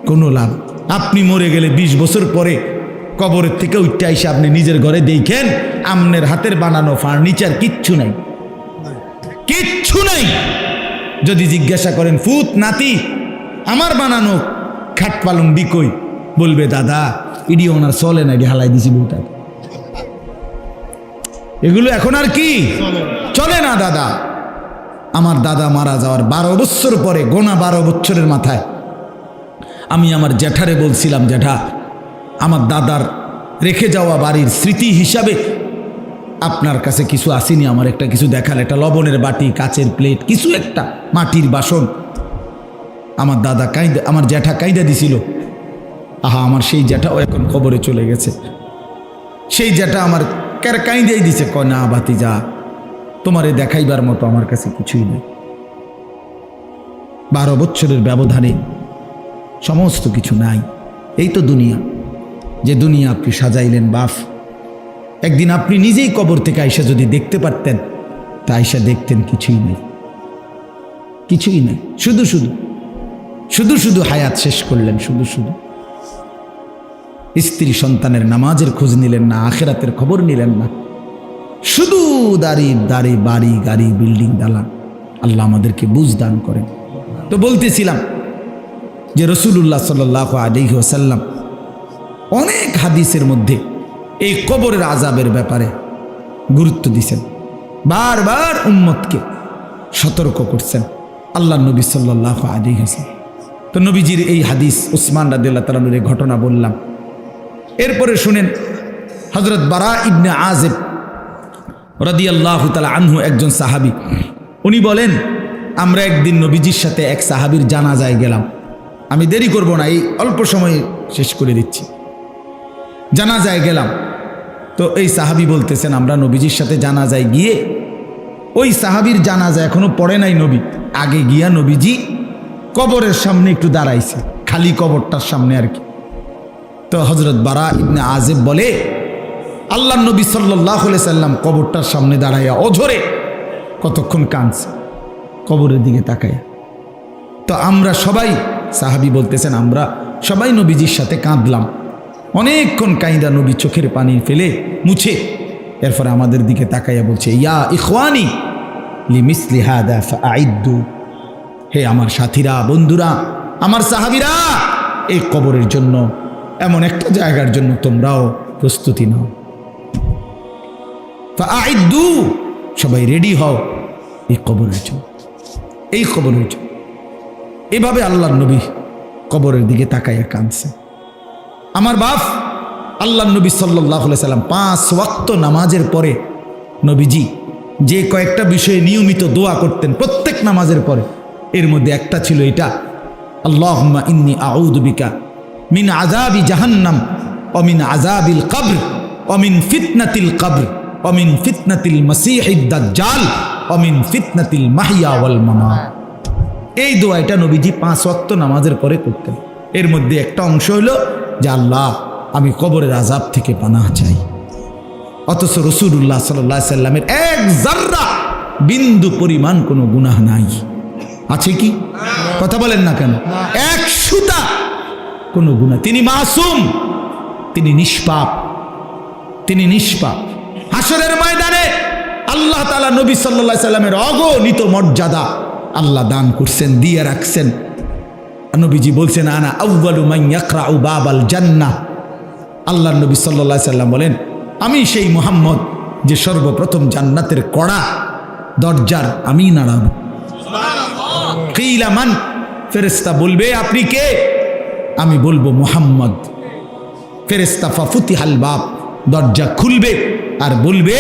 কোনো লাভ। আপনি মরে গেলে 20 বছর পরে কবরের থেকে উঠতে আইসা আপনি নিজের ঘরে দেখেন আমনের হাতের বানানো ফার্নিচার কিচ্ছু নাই, কিচ্ছু নাই। যদি জিজ্ঞাসা করেন ফুত নাতি আমার বানানো খাট পালং বিকই, বলবে দাদা ইডি ওনার চলে না, হালাই দিছি বউটা। এগুলো এখন আর কি চলে না দাদা। আমার দাদা মারা যাওয়ার 12 বছর পরে, গোনা 12 বছরের মাথায় আমি আমার জ্যাঠারে বলছিলাম, জ্যাঠা আমার দাদার রেখে যাওয়া বাড়ির স্মৃতি হিসাবে আপনার কাছে কিছু আসেনি, আমার একটা কিছু দেখাল, একটা লবণের বাটি, কাচের প্লেট, কিছু একটা মাটির বাসন। আমার দাদা কাইদা, আমার জ্যাঠা কাইদা দিছিল। আহা, আমার সেই জ্যাঠাও এখন খবরে চলে গেছে। সেই জ্যাঠা আমার কাইদাই দিছে, কয় না বাতি যা, তোমারে দেখাইবার মতো আমার কাছে কিছুই নেই। 12 বছরের ব্যবধানে সমস্ত কিছু নাই। এই তো দুনিয়া, যে দুনিয়া আপনি সাজাইলেন বাপ। একদিন আপনি নিজেই কবর থেকে আইসা যদি দেখতে পারতেন, তা আইসা দেখতেন কিছুই নেই, কিছুই নেই। শুধু শুধু শুধু শুধু হায়াত শেষ করলেন, শুধু শুধু। স্ত্রী সন্তানের নামাজের খোঁজ নিলেন না, আখেরাতের খবর নিলেন না, শুধু দাড়ি দাড়ি, বাড়ি গাড়ি, বিল্ডিং দালান। আল্লাহ আমাদেরকে বুঝ দান করেন। তো বলতেছিলাম যে রাসূলুল্লাহ সাল্লাল্লাহু আলাইহি ওয়াসাল্লাম অনেক হাদিসের মধ্যে এই কবরের আযাবের ব্যাপারে গুরুত্ব দিয়েছেন, বারবার উম্মতকে সতর্ক করছেন আল্লাহ নবী সাল্লাল্লাহু আলাইহি ওয়াসাল্লাম। তো নবীজির এই হাদিস, উসমান রাদিয়াল্লাহু তাআলা এর ঘটনা বললাম। এরপরে শুনেন হযরত বারা ইবনে আযিব রাদিয়াল্লাহু তাআলা আনহু, একজন সাহাবী, উনি বলেন আমরা একদিন নবীজির সাথে এক সাহাবীর জানাজায় গেলাম। আমি দেরি করব না, এই অল্প সময় শেষ করে দিচ্ছি। জানাজায় গেলাম, তো এই সাহাবী বলতেছেন আমরা নবীজির সাথে জানাজায় গিয়ে, ওই সাহাবীর জানাজা এখনো পড়ে নাই নবী, আগে গিয়া নবীজি কবরের সামনে একটু দাঁড়াইছে, খালি কবরটার সামনে আর কি। তো হযরত বারা ইবনে আযিব বলে আল্লাহর নবী সাল্লাল্লাহু আলাইহি সাল্লাম কবরটার সামনে দাঁড়াইয়া অঝরে কতক্ষণ কাঁদছে কবরের দিকে তাকাইয়া। তো আমরা সবাই, সাহাবী বলতেছেন আমরা সবাই নবীজির সাথে কাঁদলাম অনেকক্ষণ, কাইদা নবী চোখের পানি ফেলে মুছে এরপরে আমাদের দিকে তাকাইয়া বলছে, ইয়া ইখওয়ানি লিমিসলি হাদা ফাআইদ্দু, হে আমার সাথীরা, বন্ধুরা, আমার সাহাবীরা, এই কবরের জন্য, এমন একটা জায়গার জন্য তোমরাও প্রস্তুতি নাও। ফাআইদ্দু, সবাই রেডি হও এই কবরের জন্য, এই কবরের জন্য। এভাবে আল্লাহর নবী কবরের দিকে তাকাইয়া কাঁদছে। আমার বাপ আল্লাহর নবী সাল্লাল্লাহু আলাইহি সাল্লাম 5 ওয়াক্ত নামাজের পরে নবীজি যে কয়েকটা বিষয়ে নিয়মিত দোয়া করতেন প্রত্যেক নামাজের পরে, এর মধ্যে একটা ছিল এটা, আল্লাহুম্মা ইন্নী আউযু বিকা মিন আযাবি জাহান্নাম ওয়া মিন আযাবিল কবর ওয়া মিন ফিতনাতিল কবর ওয়া মিন ফিতনাতিল মাসীহিদ দাজ্জাল ওয়া মিন ফিতনাতিল মাহইয়া ওয়াল মামাত। এই দোয়াটা নবীজি 5 ওয়াক্ত নামাজের পরে করতেন। এর মধ্যে একটা অংশ হলো যে আল্লাহ আমি কবরের আযাব থেকে পানাহ চাই। অথচ রাসূলুল্লাহ সাল্লাল্লাহু আলাইহি সাল্লামের এক যাররা বিন্দু পরিমাণ কোনো গুনাহ নাই, আছে কি? কথা বলেন না কেন? এক সুতা কোনো গুনাহ, তিনি মাসুম, তিনি নিষ্পাপ, তিনি নিষ্পাপ। হাসরের ময়দানে আল্লাহ তাআলা নবী সাল্লাল্লাহু আলাইহি সাল্লামের অগণিত মর্যাদা আল্লাহ দান করছেন, দিয়ে রাখছেন। নবীজি বলছেন আনা আউয়ালু মান ইয়াকরাউ বাবাল জান্নাহ। আল্লাহর নবী সাল্লাল্লাহু আলাইহি সাল্লাম বলেন আমি সেই মুহাম্মদ যে সর্বপ্রথম জান্নাতের কড়া দরজার আমি নাড়াবো। সুবহানাল্লাহ। কিলা মান, ফেরেশতা বলবে আপনি কে? আমি বলবো মুহাম্মদ। ফেরেশতা ফাফুতিহাল বাব, দরজা খুলবে আর বলবে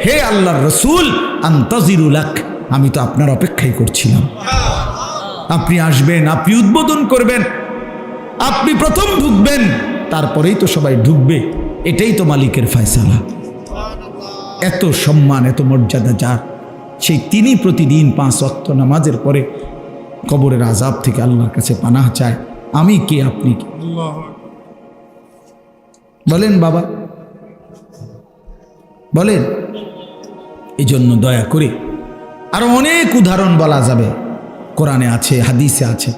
হে আল্লাহর রাসূল আনতাজিরু লাক, আমি তো আপনার অপেক্ষাই করছিলাম, আপনি আসবেন, আপনি উদ্বোধন করবেন, আপনি প্রথম ঢুকবেন, তারপরেই তো সবাই ঢুকবে, এটাই তো মালিকের ফয়সালা। এত সম্মান, এত মর্যাদা যার, সেই তিনি প্রতিদিন 5 ওয়াক্ত নামাজের পরে কবরের আযাব থেকে আল্লাহর কাছে পানাহ চায়। আমি কে, আপনি কে? বলেন বাবা, বলেন। এই জন্য দয়া করে আরো অনেক উদাহরণ বলা যাবে, কোরআনে আছে, হাদিসে আছে।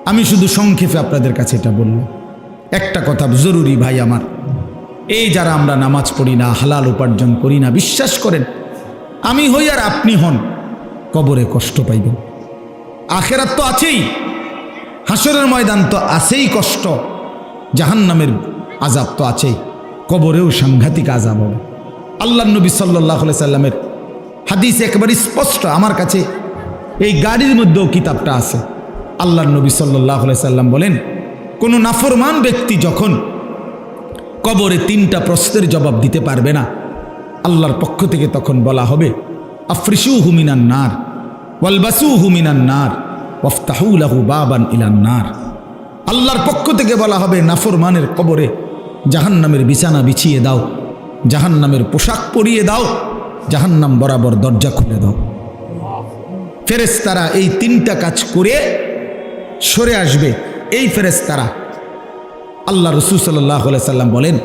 আমি শুধু সংক্ষেপে আপনাদের কাছে এটা বললাম। একটা কথা জরুরি ভাই আমার, এই যারা আমরা নামাজ পড়ি না, হালাল উপার্জন করি না, বিশ্বাস করেন আমি হই আর আপনি হন, কবরে কষ্ট পাইবেন। আখেরাত তো আছেই, হাসরের ময়দান তো আছেই কষ্ট, জাহান্নামের আযাব তো আছেই, কবরেও সাংঘাতিক আযাব হবে। আল্লাহর নবী সাল্লাল্লাহু আলাইহি সাল্লামের হাদিস একেবারে স্পষ্ট, আমার কাছে এই গাড়ির মধ্যেও কিতাবটা আছে। আল্লাহর নবী সাল্লাল্লাহু আলাইহি সাল্লাম বলেন, কোনো নাফরমান ব্যক্তি যখন কবরে 3টা প্রশ্নের জবাব দিতে পারবে না, আল্লাহর পক্ষ থেকে তখন বলা হবে আফরিশুহু মিনান নার ওয়ালবাসুহু মিনান নার ওয়াফতাহু লাহু বাবান ইলান নার। আল্লাহর পক্ষ থেকে বলা হবে নাফরমানের কবরে জাহান্নামের বিছানা বিছিয়ে দাও, জাহান্নামের পোশাক পরিয়ে দাও, জাহান্নাম বরাবর দরজা খুলে দাও। ফেরেশতারা এই 3টা কাজ করে সরে আসবে। এই ফেরেশতারা, আল্লাহ রাসূল সাল্লাল্লাহু আলাইহি সাল্লাম বলেন,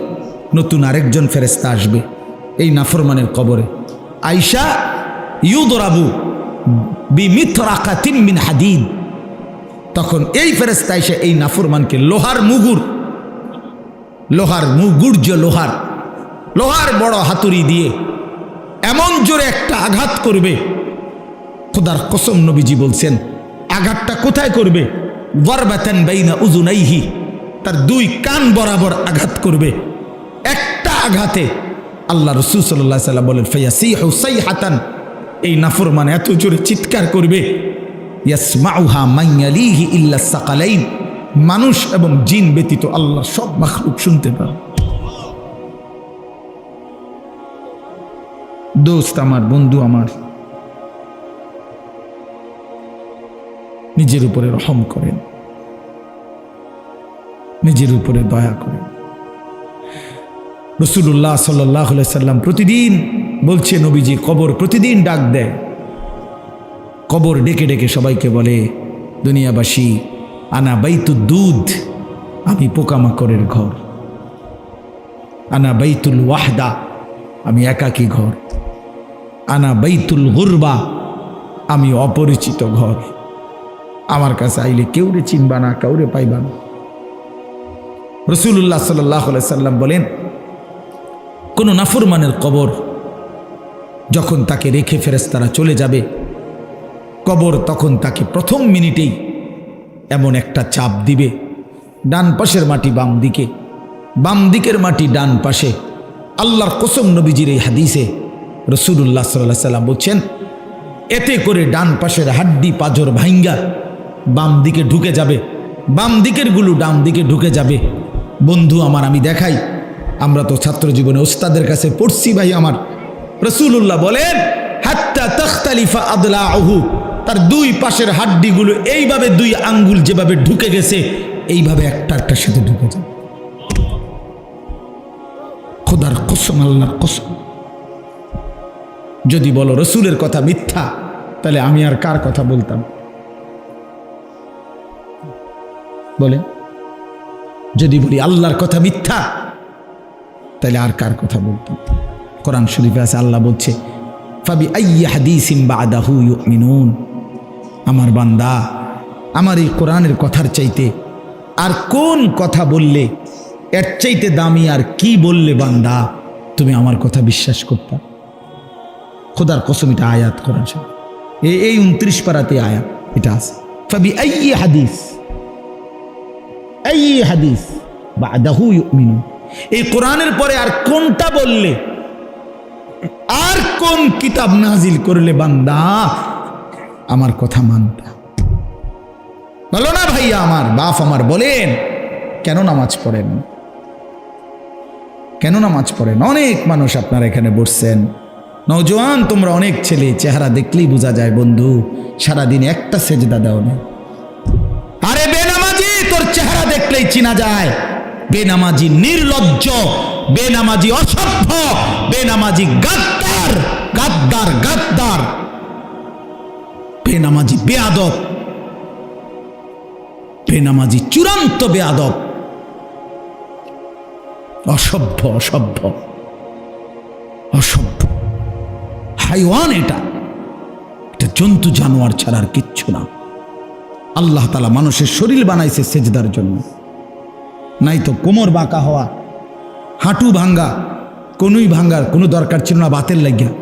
নতুন আরেকজন ফেরেশতা আসবে এই নাফরমানের কবরে। আয়েশা ইউদরাবু বিমিতরাকাতিন মিন হাদিদ। তখন এই ফেরেশতা এসে এই নাফরমানকে লোহার মুগুর যে লোহার বড় হাতুড়ি দিয়ে এমন জোরে একটা আঘাত করবে, খোদার কসম নবীজি বলছেন আঘাতটা কোথায় করবে? ওয়ারবাতান বাইনা উযুনাইহি, তার 2 কান বরাবর আঘাত করবে। একটা আঘাতে আল্লাহ রাসূল সাল্লাল্লাহু আলাইহি সাল্লাম বলেন ফায়াসিহু সাইহাতান, এই নাফরমান এত জোরে চিৎকার করবে, ইয়াসমাউহা মান ইয়ালিহি ইল্লা সাকালাইন, মানুষ এবং জিন ব্যতীত আল্লাহ সব মাখলুক শুনতে পাবে। দোস্ত আমার, বন্ধু আমার, নিজের উপরে রহম করেন, নিজের উপরে দয়া করেন। রাসূলুল্লাহ সাল্লাল্লাহু আলাইহি সাল্লাম প্রতিদিন বলছে, নবীজি কবর প্রতিদিন ডাক দেয়, কবর ডেকে ডেকে সবাইকে বলে, দুনিয়াবাসী আনা বাইতুদ দুধ, আমি পোকামাকড়ের ঘর, আনা বাইতুল ওয়াহদা, আমি একাকী ঘর, আনা বাইতুল গুরবা, আমি অপরিচিত ঘর, আমার কাছে আইলে কেউরে চিনবা না, কাউরে পাইবা না। রাসূলুল্লাহ সাল্লাল্লাহু আলাইহি সাল্লাম বলেন, কোন নাফরমানের কবর যখন তাকে রেখে ফেরেশতারা চলে যাবে, কবর তখন তাকে প্রথম মিনিটেই এমন একটা চাপ দিবে, ডান পাশের মাটি বাম দিকে, বাম দিকের মাটি ডান পাশে। আল্লাহর কসম, নবীজির এই হাদিসে রাসূলুল্লাহ সাল্লাল্লাহু আলাইহি সাল্লাম বলছেন, এতে করে ডান পাশের হাড্ডি পাঁজর ভাঙ্গা বাম দিকে ঢুকে যাবে, বাম দিকের গুলো ডান দিকে ঢুকে যাবে। বন্ধু আমার, আমি দেখাই, আমরা তো ছাত্র জীবনে ওস্তাদের কাছে পড়ছি ভাই আমার। রাসূলুল্লাহ বলেন হাত্তা তাখতালিফা আদলাউহু, তার 2 পাশের হাড্ডিগুলো এইভাবে 2 আঙ্গুল যেভাবে ঢুকে গেছে, এইভাবে একটার সাথে ঢুকে যায়। খোদার কসম, আল্লাহর কসম, যদি বলো রসুলের কথা মিথ্যা, তাহলে আমি আর কার কথা বলতাম? বলে, যদি বলি আল্লাহর কথা মিথ্যা, তাহলে আর কার কথা বলতাম? কোরআন শরীফে আছে, আল্লাহ বলছে ফাবি আইয়ি হাদিসিম বাদাহু ইউমিনুন। আমার বান্দা, আমার এই কোরআনের কথার চাইতে আর কোন কথা বললে, এর চাইতে দামি আর কি বললে বান্দা তুমি আমার কথা বিশ্বাস করতা? খোদার কসম, এটা আয়াত কোরআন শরীফ, এই 29 পারাতে আয়াত এটা আছে। ফাবি আইয়ি হাদিস বাদাহু ইউমিনুন, এই কোরআনের পরে আর কোনটা বললে, আর কোন কিতাব নাজিল করলে বান্দা আমার কথা মানতা? বলো না ভাইয়া আমার, বাপ আমার, বলেন কেন নামাজ পড়েন? কেন নামাজ পড়েন? অনেক মানুষ আপনারা এখানে বসছেন, নওজোয়ান তোমরা, অনেক ছেলে, চেহারা দেখলেই বোঝা যায় বন্ধু সারাদিন একটা সেজদা দাও না। আরে বেনামাজি, তোর চেহারা দেখলেই চিনা যায়। বেনামাজি নির্লজ্জ, বেনামাজি অসভ্য, বেনামাজি গাদ্দার, গাদ্দার, গাদ্দার। বেনামাজি বেয়াদব, বেনামাজি চূড়ান্ত বেয়াদব, অসভ্য অসভ্য অসভ্য হাইওয়ান। এটা জন্তু জানোয়ার ছাড়ার কিচ্ছু না। আল্লাহ তাআলা মানুষের শরীর বানাইছে সেজদার জন্য, নাই তো কোমর বাঁকা হওয়া, হাঁটু ভাঙ্গা, কোনুই ভাঙ্গার কোনো দরকার ছিল না বাতের লাগিয়া।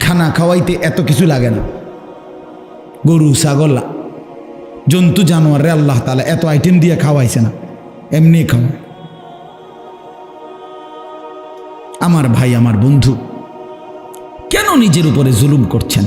খানা খাওয়াইতে এত কিছু লাগে না। গরু ছাগল জন্তু জানোয়ারে আল্লাহ তাআলা এত আইটেম দিয়ে খাওয়াইছে না, এমনি খাওয়া। আমার ভাই, আমার বন্ধু, কেন নিজের উপরে জুলুম করছেন?